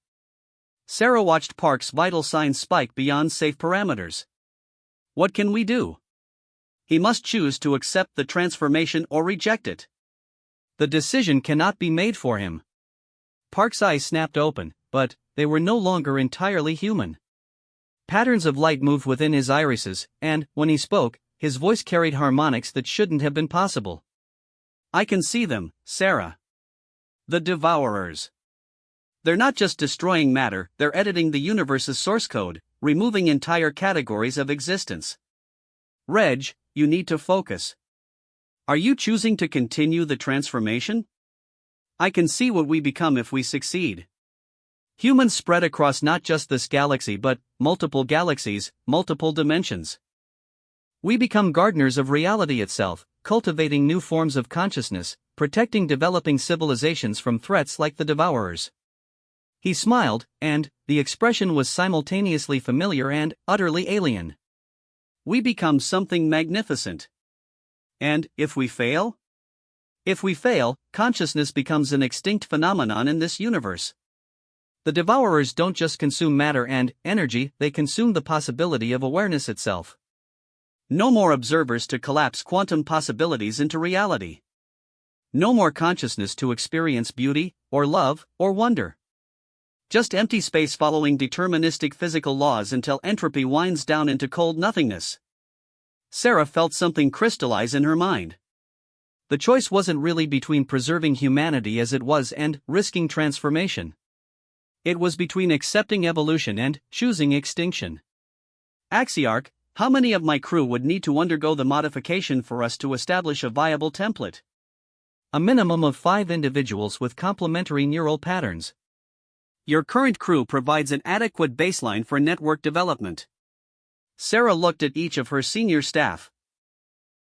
Sarah watched Park's vital signs spike beyond safe parameters. What can we do? He must choose to accept the transformation or reject it. The decision cannot be made for him. Park's eyes snapped open, but they were no longer entirely human. Patterns of light moved within his irises, and, when he spoke, his voice carried harmonics that shouldn't have been possible. I can see them, Sarah. The Devourers. They're not just destroying matter, they're editing the universe's source code, removing entire categories of existence. Reg, you need to focus. Are you choosing to continue the transformation? I can see what we become if we succeed. Humans spread across not just this galaxy but multiple galaxies, multiple dimensions. We become gardeners of reality itself, cultivating new forms of consciousness, protecting developing civilizations from threats like the Devourers. He smiled, and the expression was simultaneously familiar and utterly alien. We become something magnificent. And if we fail? If we fail, consciousness becomes an extinct phenomenon in this universe. The Devourers don't just consume matter and energy, they consume the possibility of awareness itself. No more observers to collapse quantum possibilities into reality. No more consciousness to experience beauty, or love, or wonder. Just empty space following deterministic physical laws until entropy winds down into cold nothingness. Sarah felt something crystallize in her mind. The choice wasn't really between preserving humanity as it was and risking transformation. It was between accepting evolution and choosing extinction. Axiarch, how many of my crew would need to undergo the modification for us to establish a viable template? A minimum of 5 individuals with complementary neural patterns. Your current crew provides an adequate baseline for network development. Sarah looked at each of her senior staff.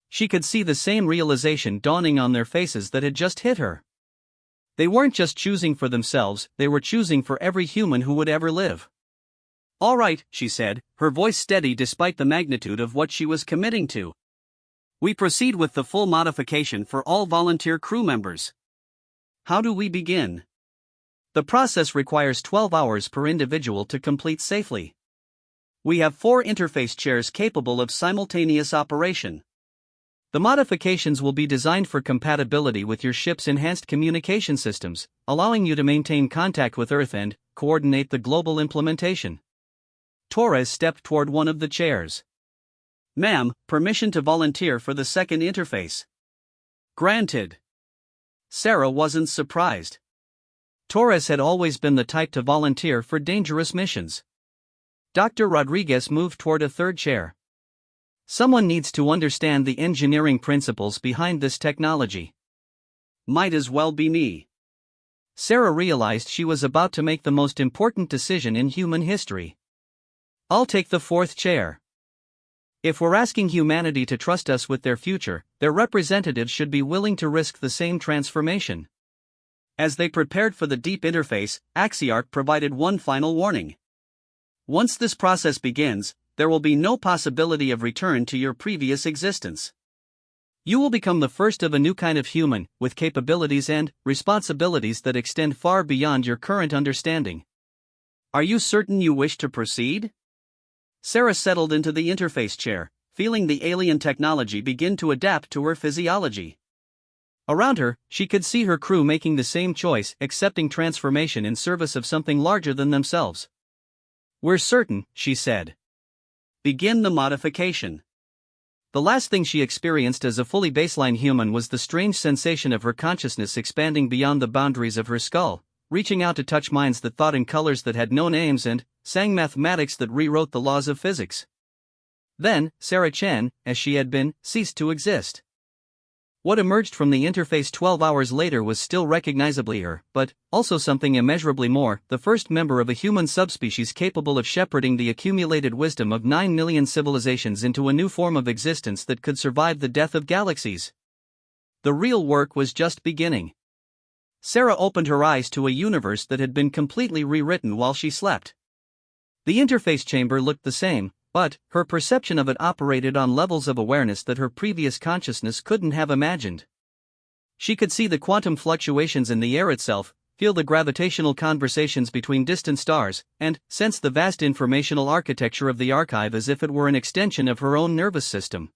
She could see the same realization dawning on their faces that had just hit her. They weren't just choosing for themselves, they were choosing for every human who would ever live. All right, she said, her voice steady despite the magnitude of what she was committing to. We proceed with the full modification for all volunteer crew members. How do we begin? The process requires 12 hours per individual to complete safely. We have 4 interface chairs capable of simultaneous operation. The modifications will be designed for compatibility with your ship's enhanced communication systems, allowing you to maintain contact with Earth and coordinate the global implementation. Torres stepped toward one of the chairs. Ma'am, permission to volunteer for the second interface. Granted. Sarah wasn't surprised. Torres had always been the type to volunteer for dangerous missions. Dr. Rodriguez moved toward a third chair. Someone needs to understand the engineering principles behind this technology. Might as well be me. Sarah realized she was about to make the most important decision in human history. I'll take the fourth chair. If we're asking humanity to trust us with their future, their representatives should be willing to risk the same transformation. As they prepared for the deep interface, Axiarch provided one final warning. Once this process begins, there will be no possibility of return to your previous existence. You will become the first of a new kind of human, with capabilities and responsibilities that extend far beyond your current understanding. Are you certain you wish to proceed? Sarah settled into the interface chair, feeling the alien technology begin to adapt to her physiology. Around her, she could see her crew making the same choice, accepting transformation in service of something larger than themselves. We're certain, she said. Begin the modification. The last thing she experienced as a fully baseline human was the strange sensation of her consciousness expanding beyond the boundaries of her skull, reaching out to touch minds that thought in colors that had no names and sang mathematics that rewrote the laws of physics. Then, Sarah Chen, as she had been, ceased to exist. What emerged from the interface 12 hours later was still recognizably her, but also something immeasurably more, the first member of a human subspecies capable of shepherding the accumulated wisdom of 9 million civilizations into a new form of existence that could survive the death of galaxies. The real work was just beginning. Sarah opened her eyes to a universe that had been completely rewritten while she slept. The interface chamber looked the same, but her perception of it operated on levels of awareness that her previous consciousness couldn't have imagined. She could see the quantum fluctuations in the air itself, feel the gravitational conversations between distant stars, and sense the vast informational architecture of the archive as if it were an extension of her own nervous system.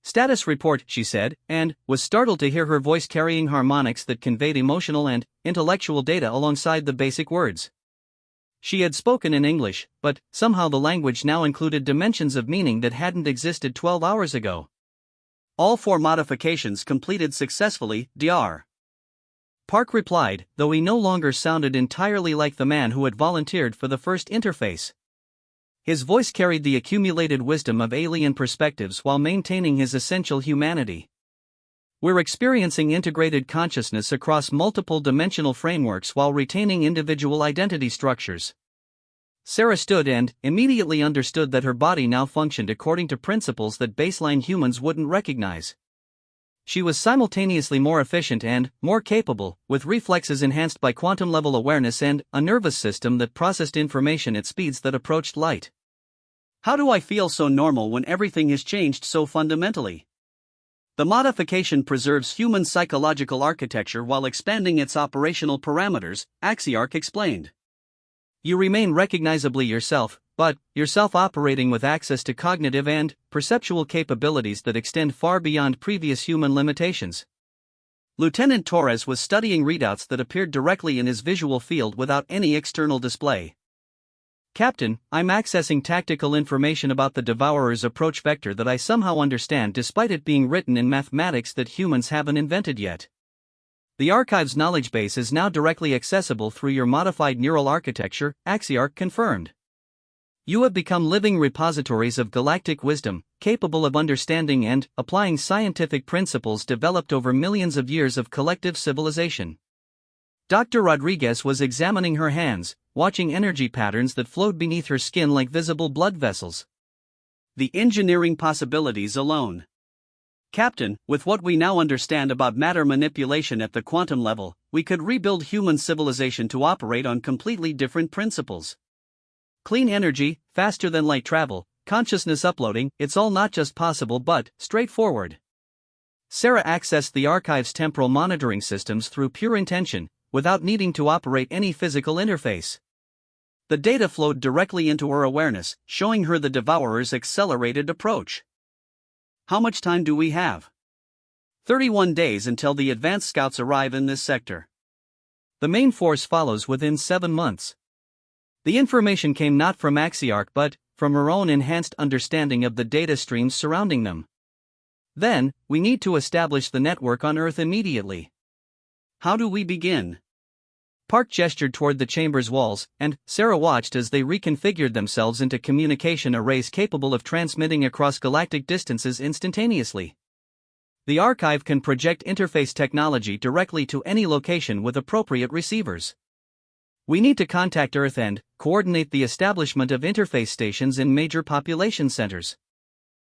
"Status report," she said, and was startled to hear her voice carrying harmonics that conveyed emotional and intellectual data alongside the basic words. She had spoken in English, but somehow the language now included dimensions of meaning that hadn't existed 12 hours ago. "All 4 modifications completed successfully, Dr." Park replied, though he no longer sounded entirely like the man who had volunteered for the first interface. His voice carried the accumulated wisdom of alien perspectives while maintaining his essential humanity. "We're experiencing integrated consciousness across multiple dimensional frameworks while retaining individual identity structures." Sarah stood and immediately understood that her body now functioned according to principles that baseline humans wouldn't recognize. She was simultaneously more efficient and more capable, with reflexes enhanced by quantum-level awareness and a nervous system that processed information at speeds that approached light. "How do I feel so normal when everything has changed so fundamentally?" "The modification preserves human psychological architecture while expanding its operational parameters," Axiarch explained. "You remain recognizably yourself, but yourself operating with access to cognitive and perceptual capabilities that extend far beyond previous human limitations." Lieutenant Torres was studying readouts that appeared directly in his visual field without any external display. "Captain, I'm accessing tactical information about the Devourer's approach vector that I somehow understand despite it being written in mathematics that humans haven't invented yet. The archive's knowledge base is now directly accessible through your modified neural architecture," Axiarch confirmed. "You have become living repositories of galactic wisdom, capable of understanding and applying scientific principles developed over millions of years of collective civilization." Dr. Rodriguez was examining her hands, watching energy patterns that flowed beneath her skin like visible blood vessels. "The engineering possibilities alone. Captain, with what we now understand about matter manipulation at the quantum level, we could rebuild human civilization to operate on completely different principles. Clean energy, faster than light travel, consciousness uploading, it's all not just possible but straightforward." Sarah accessed the archive's temporal monitoring systems through pure intention, without needing to operate any physical interface. The data flowed directly into her awareness, showing her the Devourer's accelerated approach. "How much time do we have?" 31 days until the advanced scouts arrive in this sector. The main force follows within 7 months. The information came not from Axiarch but from her own enhanced understanding of the data streams surrounding them. "Then, we need to establish the network on Earth immediately." "How do we begin?" Park gestured toward the chamber's walls, and Sarah watched as they reconfigured themselves into communication arrays capable of transmitting across galactic distances instantaneously. The archive can project interface technology directly to any location with appropriate receivers. "We need to contact Earth and coordinate the establishment of interface stations in major population centers."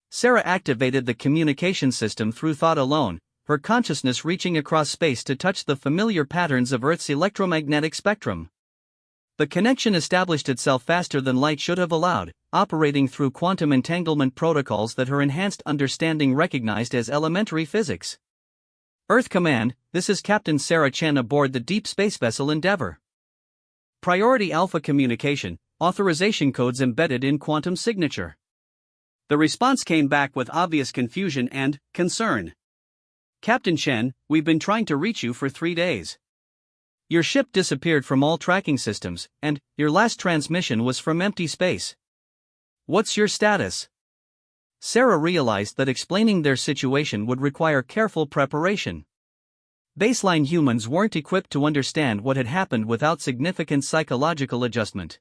Sarah activated the communication system through thought alone, her consciousness reaching across space to touch the familiar patterns of Earth's electromagnetic spectrum. The connection established itself faster than light should have allowed, operating through quantum entanglement protocols that her enhanced understanding recognized as elementary physics. "Earth Command, this is Captain Sarah Chen aboard the deep space vessel Endeavour. Priority Alpha communication, authorization codes embedded in quantum signature." The response came back with obvious confusion and concern. "Captain Chen, we've been trying to reach you for 3 days. Your ship disappeared from all tracking systems, and your last transmission was from empty space. What's your status?" Sarah realized that explaining their situation would require careful preparation. Baseline humans weren't equipped to understand what had happened without significant psychological adjustment.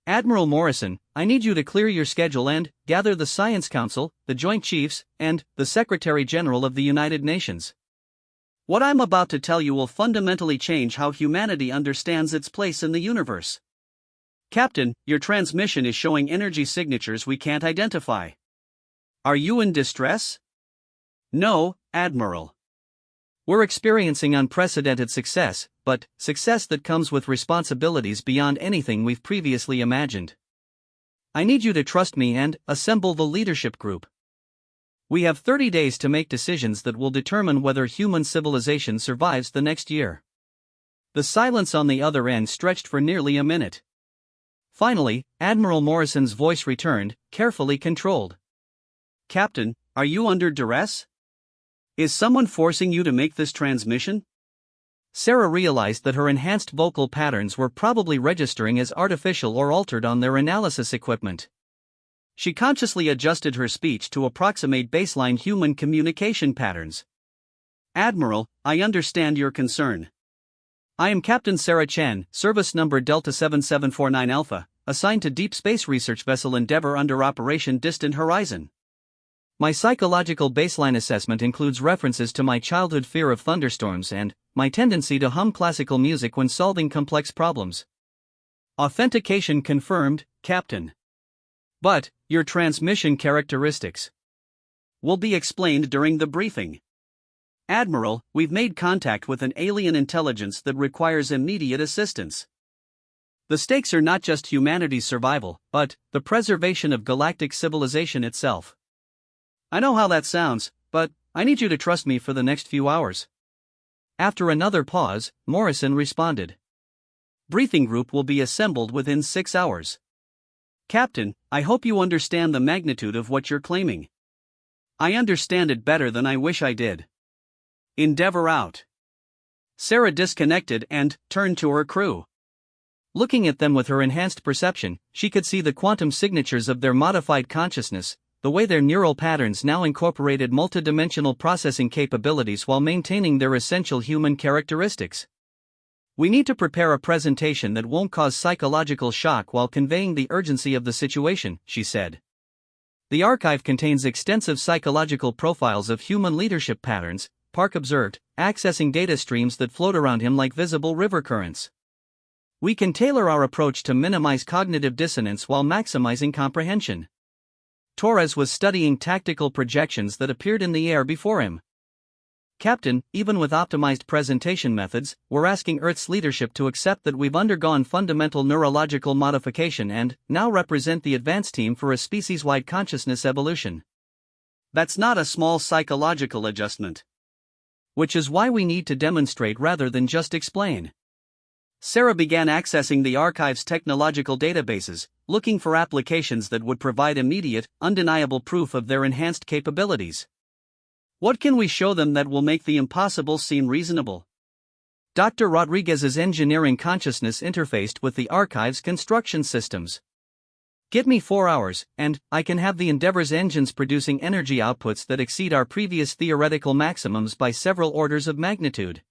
Admiral Morrison, I need you to clear your schedule and gather the Science Council, the Joint Chiefs, and the Secretary General of the United Nations. What I'm about to tell you will fundamentally change how humanity understands its place in the universe. Captain, your transmission is showing energy signatures we can't identify. Are you in distress? No, Admiral. We're experiencing unprecedented success, but success that comes with responsibilities beyond anything we've previously imagined. I need you to trust me and assemble the leadership group. We have 30 days to make decisions that will determine whether human civilization survives the next year. The silence on the other end stretched for nearly a minute. Finally, Admiral Morrison's voice returned, carefully controlled. Captain, are you under duress? Is someone forcing you to make this transmission? Sarah realized that her enhanced vocal patterns were probably registering as artificial or altered on their analysis equipment. She consciously adjusted her speech to approximate baseline human communication patterns. Admiral, I understand your concern. I am Captain Sarah Chen, service number Delta 7749 Alpha, assigned to Deep Space Research Vessel Endeavour under Operation Distant Horizon. My psychological baseline assessment includes references to my childhood fear of thunderstorms and my tendency to hum classical music when solving complex problems. Authentication confirmed, Captain. But your transmission characteristics will be explained during the briefing. Admiral, we've made contact with an alien intelligence that requires immediate assistance. The stakes are not just humanity's survival, but the preservation of galactic civilization itself. I know how that sounds, but I need you to trust me for the next few hours. After another pause, Morrison responded. Briefing group will be assembled within 6 hours. Captain, I hope you understand the magnitude of what you're claiming. I understand it better than I wish I did. Endeavour out. Sarah disconnected and turned to her crew. Looking at them with her enhanced perception, she could see the quantum signatures of their modified consciousness, the way their neural patterns now incorporated multidimensional processing capabilities while maintaining their essential human characteristics. We need to prepare a presentation that won't cause psychological shock while conveying the urgency of the situation, she said. The archive contains extensive psychological profiles of human leadership patterns, Park observed, accessing data streams that float around him like visible river currents. We can tailor our approach to minimize cognitive dissonance while maximizing comprehension. Torres was studying tactical projections that appeared in the air before him. Captain, even with optimized presentation methods, we're asking Earth's leadership to accept that we've undergone fundamental neurological modification and now represent the advanced team for a species-wide consciousness evolution. That's not a small psychological adjustment. Which is why we need to demonstrate rather than just explain. Sarah began accessing the archive's technological databases, looking for applications that would provide immediate, undeniable proof of their enhanced capabilities. What can we show them that will make the impossible seem reasonable? Dr. Rodriguez's engineering consciousness interfaced with the archive's construction systems. Give me 4 hours, and I can have the Endeavour's engines producing energy outputs that exceed our previous theoretical maximums by several orders of magnitude.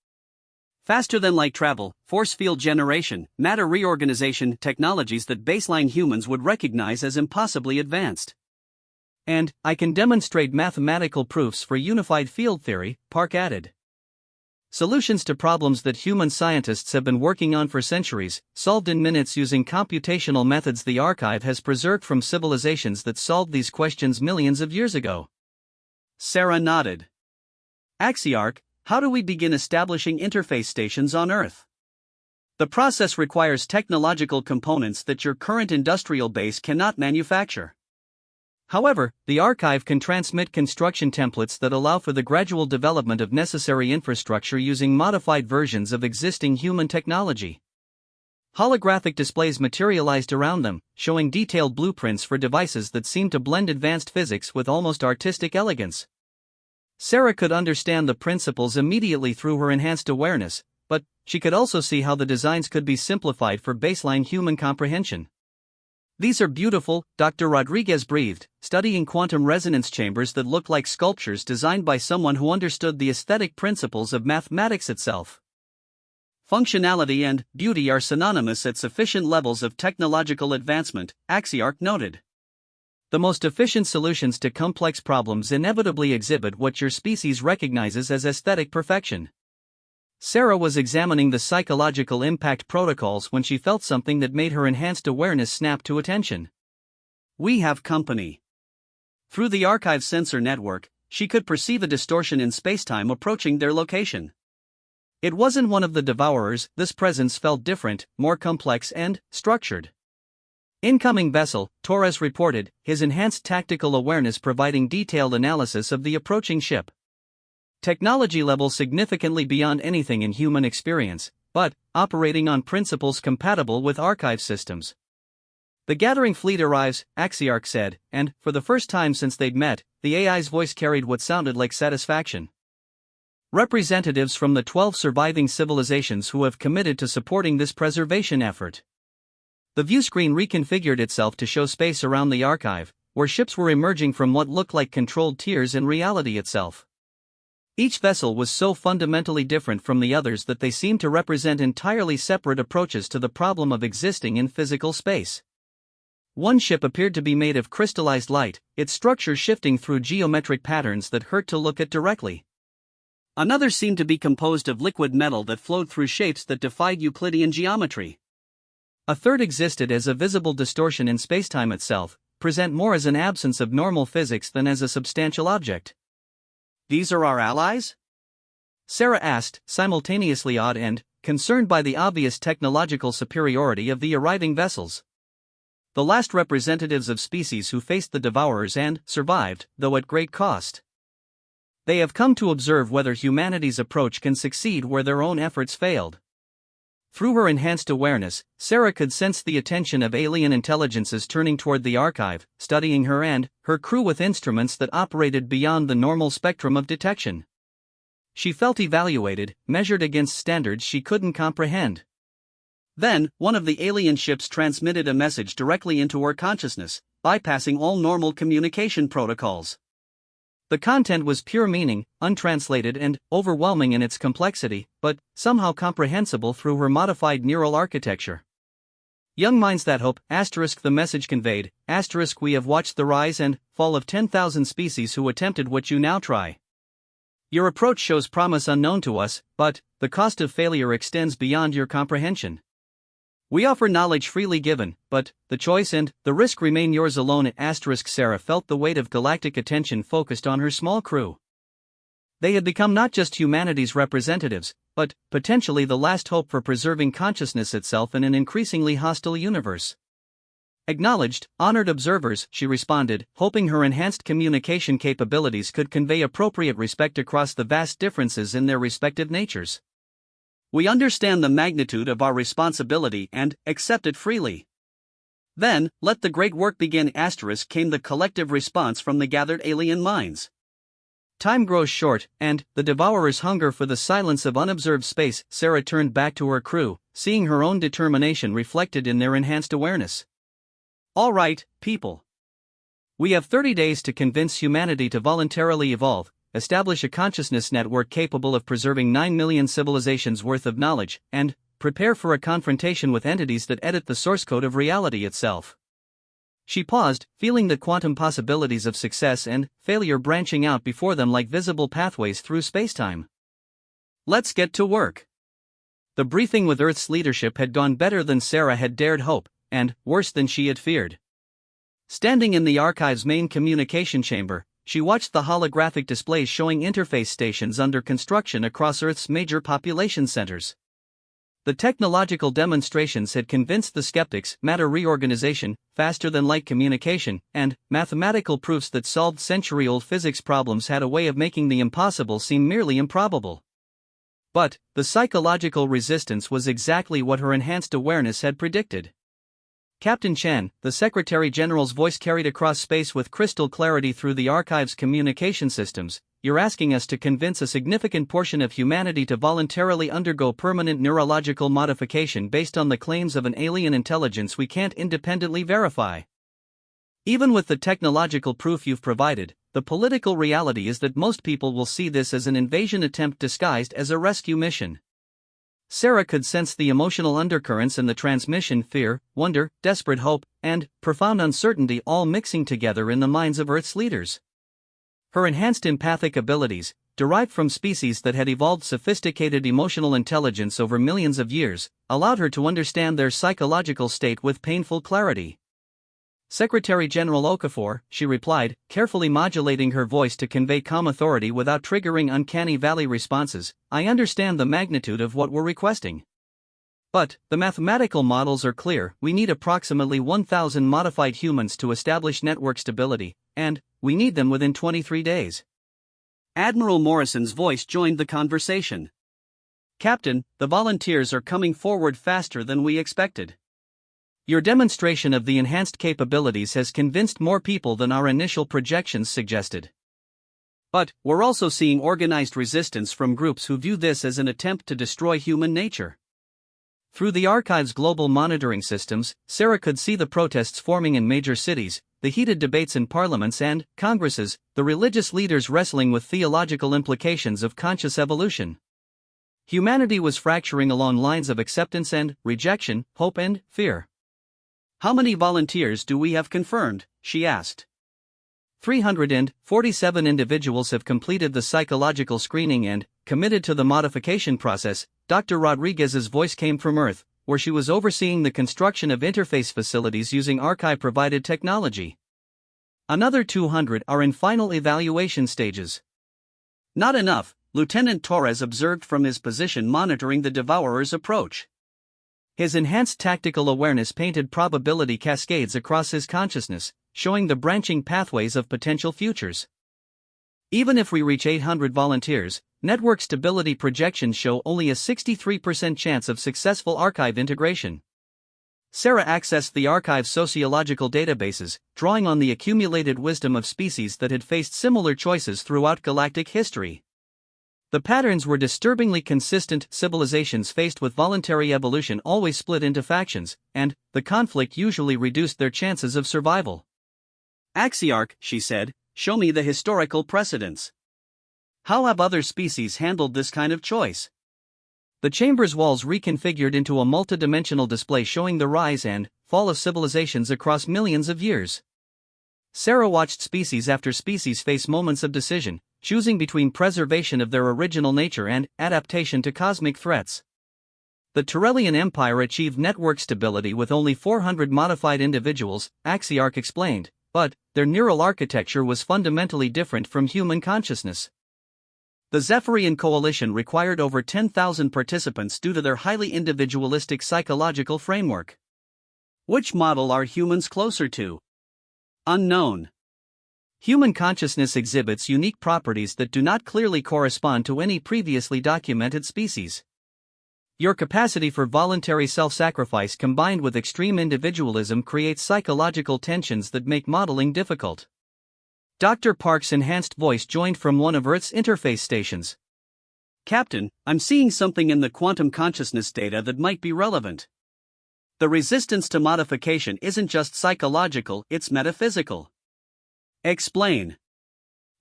Faster than light travel, force field generation, matter reorganization, technologies that baseline humans would recognize as impossibly advanced. And I can demonstrate mathematical proofs for unified field theory, Park added. Solutions to problems that human scientists have been working on for centuries, solved in minutes using computational methods the archive has preserved from civilizations that solved these questions millions of years ago. Sarah nodded. Axiarch, how do we begin establishing interface stations on Earth? The process requires technological components that your current industrial base cannot manufacture. However, the archive can transmit construction templates that allow for the gradual development of necessary infrastructure using modified versions of existing human technology. Holographic displays materialized around them, showing detailed blueprints for devices that seem to blend advanced physics with almost artistic elegance. Sarah could understand the principles immediately through her enhanced awareness, but she could also see how the designs could be simplified for baseline human comprehension. These are beautiful, Dr. Rodriguez breathed, studying quantum resonance chambers that look like sculptures designed by someone who understood the aesthetic principles of mathematics itself. functionality and beauty are synonymous at sufficient levels of technological advancement, Axiarch noted. The most efficient solutions to complex problems inevitably exhibit what your species recognizes as aesthetic perfection. Sarah was examining the psychological impact protocols when she felt something that made her enhanced awareness snap to attention. We have company. Through the archive sensor network, she could perceive a distortion in spacetime approaching their location. It wasn't one of the devourers, this presence felt different, more complex and structured. Incoming vessel, Torres reported, his enhanced tactical awareness providing detailed analysis of the approaching ship. Technology level significantly beyond anything in human experience, but operating on principles compatible with archive systems. The gathering fleet arrives, Axiarch said, and, for the first time since they'd met, the AI's voice carried what sounded like satisfaction. Representatives from the 12 surviving civilizations who have committed to supporting this preservation effort. The viewscreen reconfigured itself to show space around the archive, where ships were emerging from what looked like controlled tiers in reality itself. Each vessel was so fundamentally different from the others that they seemed to represent entirely separate approaches to the problem of existing in physical space. One ship appeared to be made of crystallized light, its structure shifting through geometric patterns that hurt to look at directly. Another seemed to be composed of liquid metal that flowed through shapes that defied Euclidean geometry. A third existed as a visible distortion in spacetime itself, present more as an absence of normal physics than as a substantial object. These are our allies? Sarah asked, simultaneously awed and concerned by the obvious technological superiority of the arriving vessels. The last representatives of species who faced the devourers and survived, though at great cost. They have come to observe whether humanity's approach can succeed where their own efforts failed. Through her enhanced awareness, Sarah could sense the attention of alien intelligences turning toward the archive, studying her and her crew with instruments that operated beyond the normal spectrum of detection. She felt evaluated, measured against standards she couldn't comprehend. Then, one of the alien ships transmitted a message directly into her consciousness, bypassing all normal communication protocols. The content was pure meaning, untranslated and overwhelming in its complexity, but somehow comprehensible through her modified neural architecture. Young minds that hope, the message conveyed, we have watched the rise and fall of 10,000 species who attempted what you now try. Your approach shows promise unknown to us, but the cost of failure extends beyond your comprehension. We offer knowledge freely given, but the choice and the risk remain yours alone. Sarah felt the weight of galactic attention focused on her small crew. They had become not just humanity's representatives, but potentially the last hope for preserving consciousness itself in an increasingly hostile universe. Acknowledged, honored observers, she responded, hoping her enhanced communication capabilities could convey appropriate respect across the vast differences in their respective natures. We understand the magnitude of our responsibility and accept it freely. Then, let the great work begin. Came the collective response from the gathered alien minds. Time grows short, and the devourer's hunger for the silence of unobserved space. Sarah turned back to her crew, seeing her own determination reflected in their enhanced awareness. All right, people. We have 30 days to convince humanity to voluntarily evolve, establish a consciousness network capable of preserving 9 million civilizations worth of knowledge, and prepare for a confrontation with entities that edit the source code of reality itself. She paused, feeling the quantum possibilities of success and failure branching out before them like visible pathways through spacetime. Let's get to work. The briefing with Earth's leadership had gone better than Sarah had dared hope, and worse than she had feared. Standing in the archive's main communication chamber, she watched the holographic displays showing interface stations under construction across Earth's major population centers. The technological demonstrations had convinced the skeptics, matter reorganization, faster-than-light communication, and mathematical proofs that solved century-old physics problems had a way of making the impossible seem merely improbable. But the psychological resistance was exactly what her enhanced awareness had predicted. Captain Chen, the Secretary General's voice carried across space with crystal clarity through the archive's communication systems, you're asking us to convince a significant portion of humanity to voluntarily undergo permanent neurological modification based on the claims of an alien intelligence we can't independently verify. Even with the technological proof you've provided, the political reality is that most people will see this as an invasion attempt disguised as a rescue mission. Sarah could sense the emotional undercurrents in the transmission: fear, wonder, desperate hope, and profound uncertainty all mixing together in the minds of Earth's leaders. Her enhanced empathic abilities, derived from species that had evolved sophisticated emotional intelligence over millions of years, allowed her to understand their psychological state with painful clarity. "Secretary General Okafor," she replied, carefully modulating her voice to convey calm authority without triggering uncanny valley responses, "I understand the magnitude of what we're requesting. But the mathematical models are clear: we need approximately 1,000 modified humans to establish network stability, and we need them within 23 days. Admiral Morrison's voice joined the conversation. "Captain, the volunteers are coming forward faster than we expected. Your demonstration of the enhanced capabilities has convinced more people than our initial projections suggested. But we're also seeing organized resistance from groups who view this as an attempt to destroy human nature." Through the archive's global monitoring systems, Sarah could see the protests forming in major cities, the heated debates in parliaments and congresses, the religious leaders wrestling with theological implications of conscious evolution. Humanity was fracturing along lines of acceptance and rejection, hope and fear. "How many volunteers do we have confirmed?" she asked. 347 individuals have completed the psychological screening and committed to the modification process. Dr. Rodriguez's voice came from Earth, where she was overseeing the construction of interface facilities using archive-provided technology. Another 200 are in final evaluation stages. "Not enough," Lieutenant Torres observed from his position monitoring the Devourer's approach. His enhanced tactical awareness painted probability cascades across his consciousness, showing the branching pathways of potential futures. "Even if we reach 800 volunteers, network stability projections show only a 63% chance of successful archive integration." Sarah accessed the archive's sociological databases, drawing on the accumulated wisdom of species that had faced similar choices throughout galactic history. The patterns were disturbingly consistent: civilizations faced with voluntary evolution always split into factions, and the conflict usually reduced their chances of survival. "Axiarch," she said, "show me the historical precedents. How have other species handled this kind of choice?" The chamber's walls reconfigured into a multidimensional display showing the rise and fall of civilizations across millions of years. Sarah watched species after species face moments of decision, choosing between preservation of their original nature and adaptation to cosmic threats. The Turellian Empire achieved network stability with only 400 modified individuals, Axiarch explained, but their neural architecture was fundamentally different from human consciousness. The Zephyrian Coalition required over 10,000 participants due to their highly individualistic psychological framework. "Which model are humans closer to?" "Unknown. Human consciousness exhibits unique properties that do not clearly correspond to any previously documented species. Your capacity for voluntary self-sacrifice combined with extreme individualism creates psychological tensions that make modeling difficult." Dr. Park's enhanced voice joined from one of Earth's interface stations. "Captain, I'm seeing something in the quantum consciousness data that might be relevant. The resistance to modification isn't just psychological, it's metaphysical." "Explain."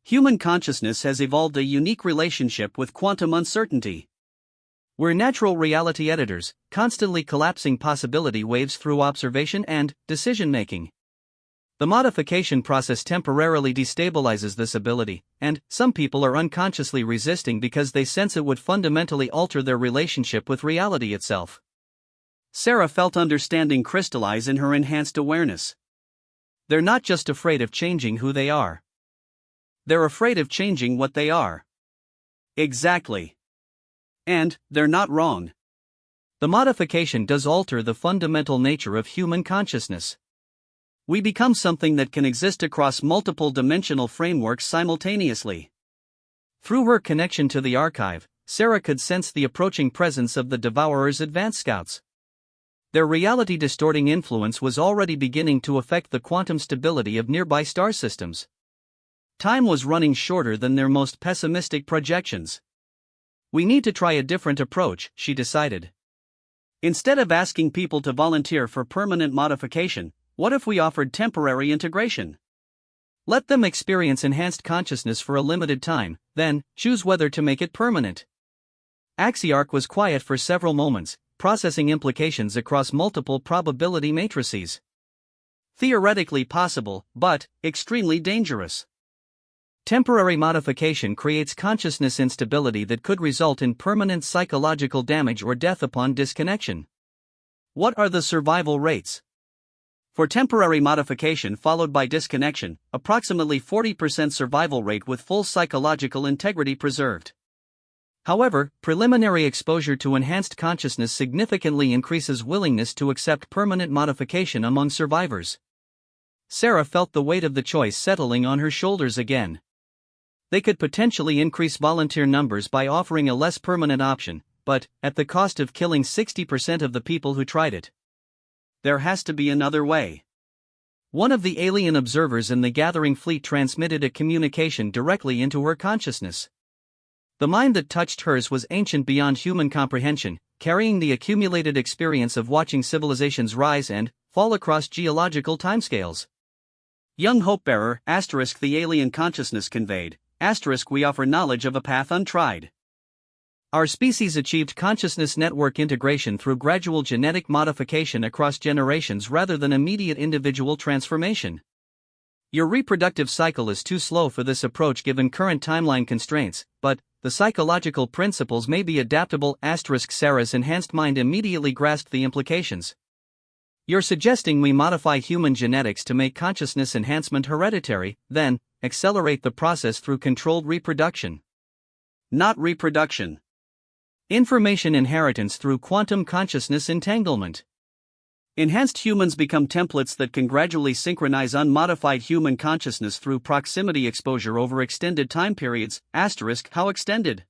"Human consciousness has evolved a unique relationship with quantum uncertainty. We're natural reality editors, constantly collapsing possibility waves through observation and decision-making. The modification process temporarily destabilizes this ability, and some people are unconsciously resisting because they sense it would fundamentally alter their relationship with reality itself." Sarah felt understanding crystallize in her enhanced awareness. They're not just afraid of changing who they are. They're afraid of changing what they are. Exactly. And they're not wrong. The modification does alter the fundamental nature of human consciousness. We become something that can exist across multiple dimensional frameworks simultaneously. Through her connection to the archive, Sarah could sense the approaching presence of the Devourer's advanced scouts. Their reality-distorting influence was already beginning to affect the quantum stability of nearby star systems. Time was running shorter than their most pessimistic projections. "We need to try a different approach," she decided. "Instead of asking people to volunteer for permanent modification, what if we offered temporary integration? Let them experience enhanced consciousness for a limited time, then choose whether to make it permanent." Axiarch was quiet for several moments, processing implications across multiple probability matrices. Theoretically possible, but extremely dangerous. Temporary modification creates consciousness instability that could result in permanent psychological damage or death upon disconnection. What are the survival rates? For temporary modification followed by disconnection, approximately 40% survival rate with full psychological integrity preserved. However, preliminary exposure to enhanced consciousness significantly increases willingness to accept permanent modification among survivors. Sarah felt the weight of the choice settling on her shoulders again. They could potentially increase volunteer numbers by offering a less permanent option, but at the cost of killing 60% of the people who tried it. There has to be another way. One of the alien observers in the gathering fleet transmitted a communication directly into her consciousness. The mind that touched hers was ancient beyond human comprehension, carrying the accumulated experience of watching civilizations rise and fall across geological timescales. Young Hopebearer, * the alien consciousness conveyed, * we offer knowledge of a path untried. Our species achieved consciousness network integration through gradual genetic modification across generations rather than immediate individual transformation. Your reproductive cycle is too slow for this approach given current timeline constraints, but the psychological principles may be adaptable. Sarah's enhanced mind immediately grasped the implications. You're suggesting we modify human genetics to make consciousness enhancement hereditary, then accelerate the process through controlled reproduction. Not reproduction. Information inheritance through quantum consciousness entanglement. Enhanced humans become templates that can gradually synchronize unmodified human consciousness through proximity exposure over extended time periods. How extended?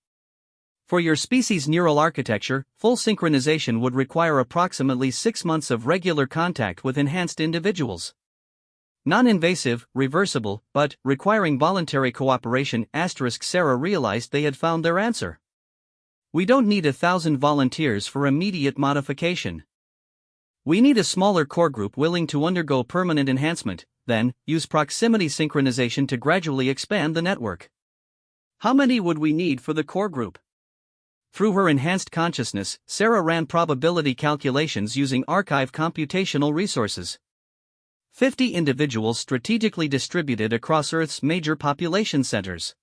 For your species' neural architecture, full synchronization would require approximately 6 months of regular contact with enhanced individuals. Non-invasive, reversible, but requiring voluntary cooperation. Sarah realized they had found their answer. We don't need 1,000 volunteers for immediate modification. We need a smaller core group willing to undergo permanent enhancement, then use proximity synchronization to gradually expand the network. How many would we need for the core group? Through her enhanced consciousness, Sarah ran probability calculations using archive computational resources. 50 individuals strategically distributed across Earth's major population centers.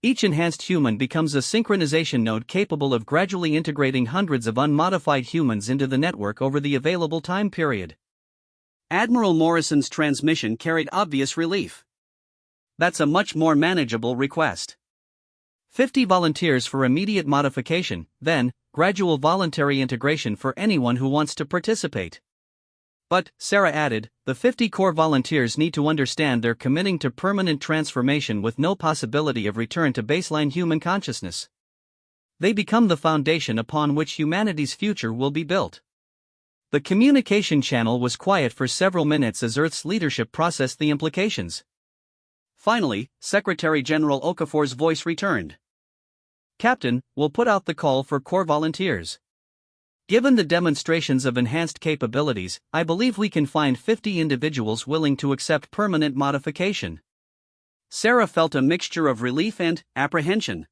Each enhanced human becomes a synchronization node capable of gradually integrating hundreds of unmodified humans into the network over the available time period. Admiral Morrison's transmission carried obvious relief. That's a much more manageable request. 50 volunteers for immediate modification, then gradual voluntary integration for anyone who wants to participate. But, Sarah added, the 50 core volunteers need to understand they're committing to permanent transformation with no possibility of return to baseline human consciousness. They become the foundation upon which humanity's future will be built. The communication channel was quiet for several minutes as Earth's leadership processed the implications. Finally, Secretary General Okafor's voice returned. Captain, we'll put out the call for core volunteers. Given the demonstrations of enhanced capabilities, I believe we can find 50 individuals willing to accept permanent modification. Sarah felt a mixture of relief and apprehension.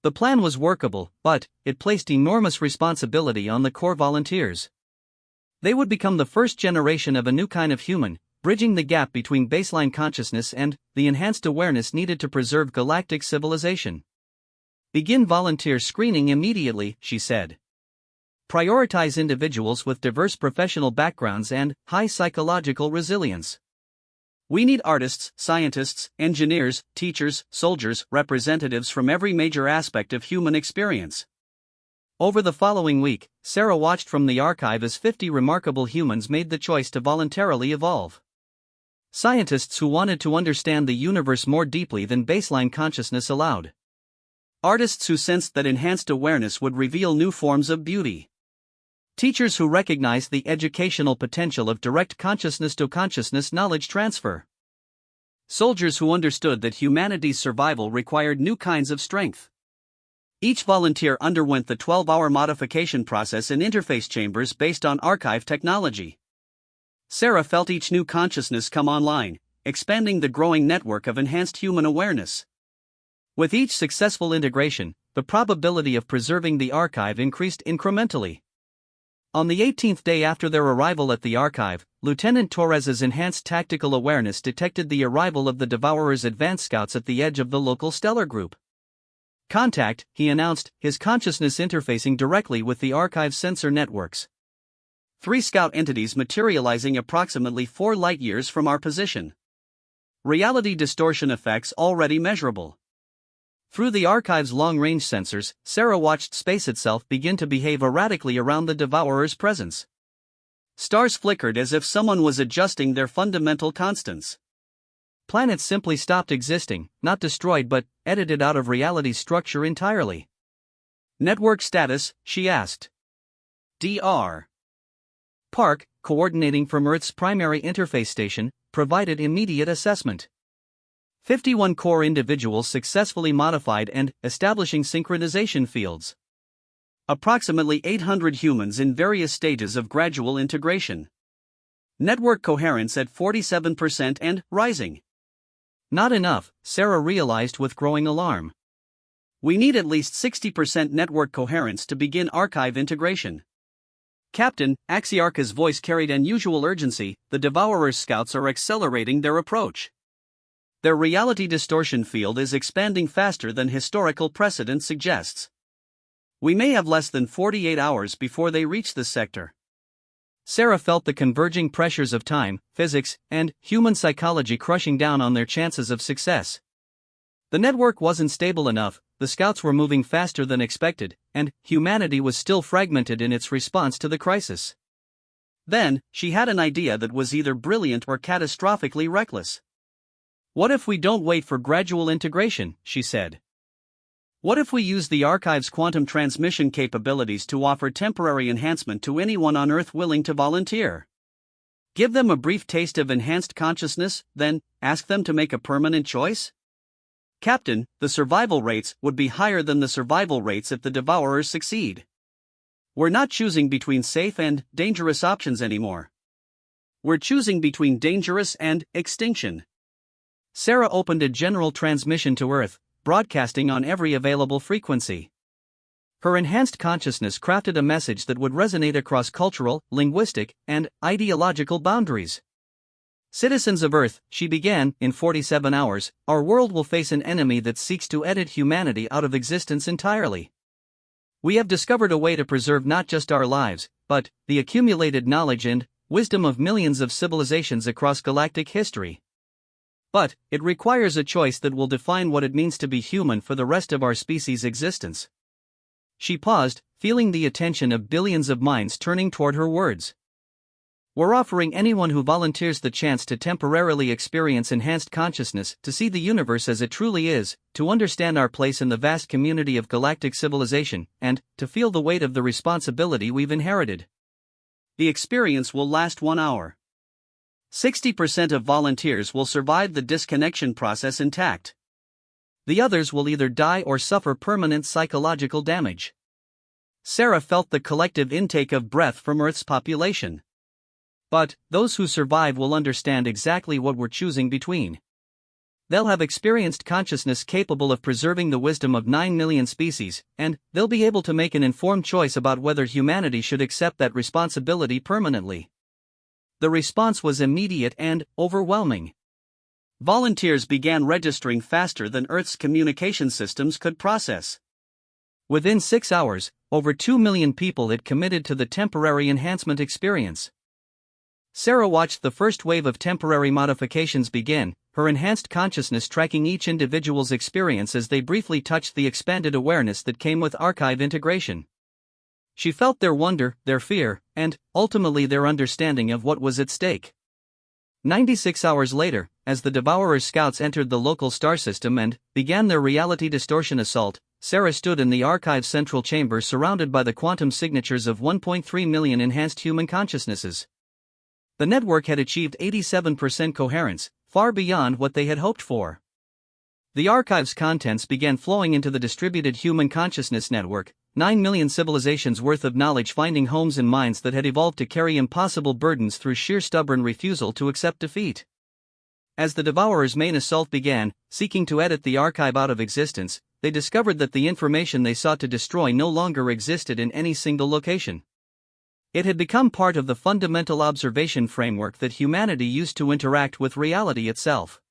The plan was workable, but it placed enormous responsibility on the core volunteers. They would become the first generation of a new kind of human, bridging the gap between baseline consciousness and the enhanced awareness needed to preserve galactic civilization. Begin volunteer screening immediately, she said. Prioritize individuals with diverse professional backgrounds and high psychological resilience. We need artists, scientists, engineers, teachers, soldiers, representatives from every major aspect of human experience. Over the following week, Sarah watched from the archive as 50 remarkable humans made the choice to voluntarily evolve. Scientists who wanted to understand the universe more deeply than baseline consciousness allowed. Artists who sensed that enhanced awareness would reveal new forms of beauty. Teachers who recognized the educational potential of direct consciousness-to-consciousness knowledge transfer. Soldiers who understood that humanity's survival required new kinds of strength. Each volunteer underwent the 12-hour modification process in interface chambers based on archive technology. Sarah felt each new consciousness come online, expanding the growing network of enhanced human awareness. With each successful integration, the probability of preserving the archive increased incrementally. On the 18th day after their arrival at the archive, Lieutenant Torres's enhanced tactical awareness detected the arrival of the Devourer's advance scouts at the edge of the local stellar group. "Contact," he announced, his consciousness interfacing directly with the archive's sensor networks. 3 scout entities materializing approximately 4 light-years from our position. Reality distortion effects already measurable. Through the archive's long-range sensors, Sarah watched space itself begin to behave erratically around the Devourer's presence. Stars flickered as if someone was adjusting their fundamental constants. Planets simply stopped existing, not destroyed but edited out of reality's structure entirely. "Network status?" she asked. Dr. Park, coordinating from Earth's primary interface station, provided immediate assessment. 51 core individuals successfully modified and establishing synchronization fields. Approximately 800 humans in various stages of gradual integration. Network coherence at 47% and rising. Not enough, Sarah realized with growing alarm. We need at least 60% network coherence to begin archive integration. "Captain," Axiarcha's voice carried unusual urgency, "the Devourer's scouts are accelerating their approach. Their reality distortion field is expanding faster than historical precedent suggests. We may have less than 48 hours before they reach this sector." Sarah felt the converging pressures of time, physics, and human psychology crushing down on their chances of success. The network wasn't stable enough, the scouts were moving faster than expected, and humanity was still fragmented in its response to the crisis. Then, she had an idea that was either brilliant or catastrophically reckless. "What if we don't wait for gradual integration?" she said. "What if we use the archive's quantum transmission capabilities to offer temporary enhancement to anyone on Earth willing to volunteer? Give them a brief taste of enhanced consciousness, then ask them to make a permanent choice? Captain, the survival rates would be higher than the survival rates if the Devourers succeed. We're not choosing between safe and dangerous options anymore. We're choosing between dangerous and extinction." Sarah opened a general transmission to Earth, broadcasting on every available frequency. Her enhanced consciousness crafted a message that would resonate across cultural, linguistic, and ideological boundaries. "Citizens of Earth," she began, "in 47 hours, our world will face an enemy that seeks to edit humanity out of existence entirely. We have discovered a way to preserve not just our lives, but the accumulated knowledge and wisdom of millions of civilizations across galactic history. But it requires a choice that will define what it means to be human for the rest of our species' existence." She paused, feeling the attention of billions of minds turning toward her words. "We're offering anyone who volunteers the chance to temporarily experience enhanced consciousness, to see the universe as it truly is, to understand our place in the vast community of galactic civilization, and to feel the weight of the responsibility we've inherited. The experience will last 1 hour. 60% of volunteers will survive the disconnection process intact. The others will either die or suffer permanent psychological damage." Sarah felt the collective intake of breath from Earth's population. "But those who survive will understand exactly what we're choosing between. They'll have experienced consciousness capable of preserving the wisdom of 9 million species, and they'll be able to make an informed choice about whether humanity should accept that responsibility permanently." The response was immediate and overwhelming. Volunteers began registering faster than Earth's communication systems could process. Within 6 hours, over 2 million people had committed to the temporary enhancement experience. Sarah watched the first wave of temporary modifications begin, her enhanced consciousness tracking each individual's experience as they briefly touched the expanded awareness that came with archive integration. She felt their wonder, their fear, and, ultimately their understanding of what was at stake. 96 hours later, as the Devourer's scouts entered the local star system and began their reality distortion assault, Sarah stood in the archive's central chamber surrounded by the quantum signatures of 1.3 million enhanced human consciousnesses. The network had achieved 87% coherence, far beyond what they had hoped for. The archive's contents began flowing into the distributed human consciousness network, 9 million civilizations worth of knowledge finding homes in minds that had evolved to carry impossible burdens through sheer stubborn refusal to accept defeat. As the Devourer's main assault began, seeking to edit the archive out of existence, they discovered that the information they sought to destroy no longer existed in any single location. It had become part of the fundamental observation framework that humanity used to interact with reality itself.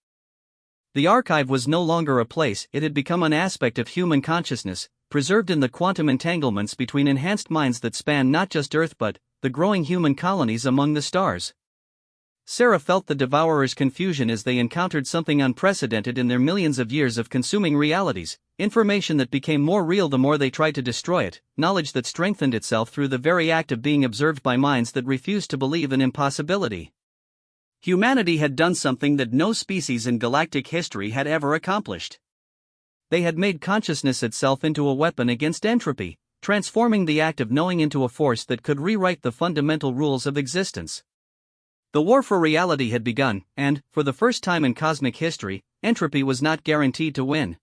The archive was no longer a place, it had become an aspect of human consciousness, preserved in the quantum entanglements between enhanced minds that span not just Earth but the growing human colonies among the stars. Sarah felt the devourer's confusion as they encountered something unprecedented in their millions of years of consuming realities, information that became more real the more they tried to destroy it, knowledge that strengthened itself through the very act of being observed by minds that refused to believe in impossibility. Humanity had done something that no species in galactic history had ever accomplished. They had made consciousness itself into a weapon against entropy, transforming the act of knowing into a force that could rewrite the fundamental rules of existence. The war for reality had begun, and, for the first time in cosmic history, entropy was not guaranteed to win.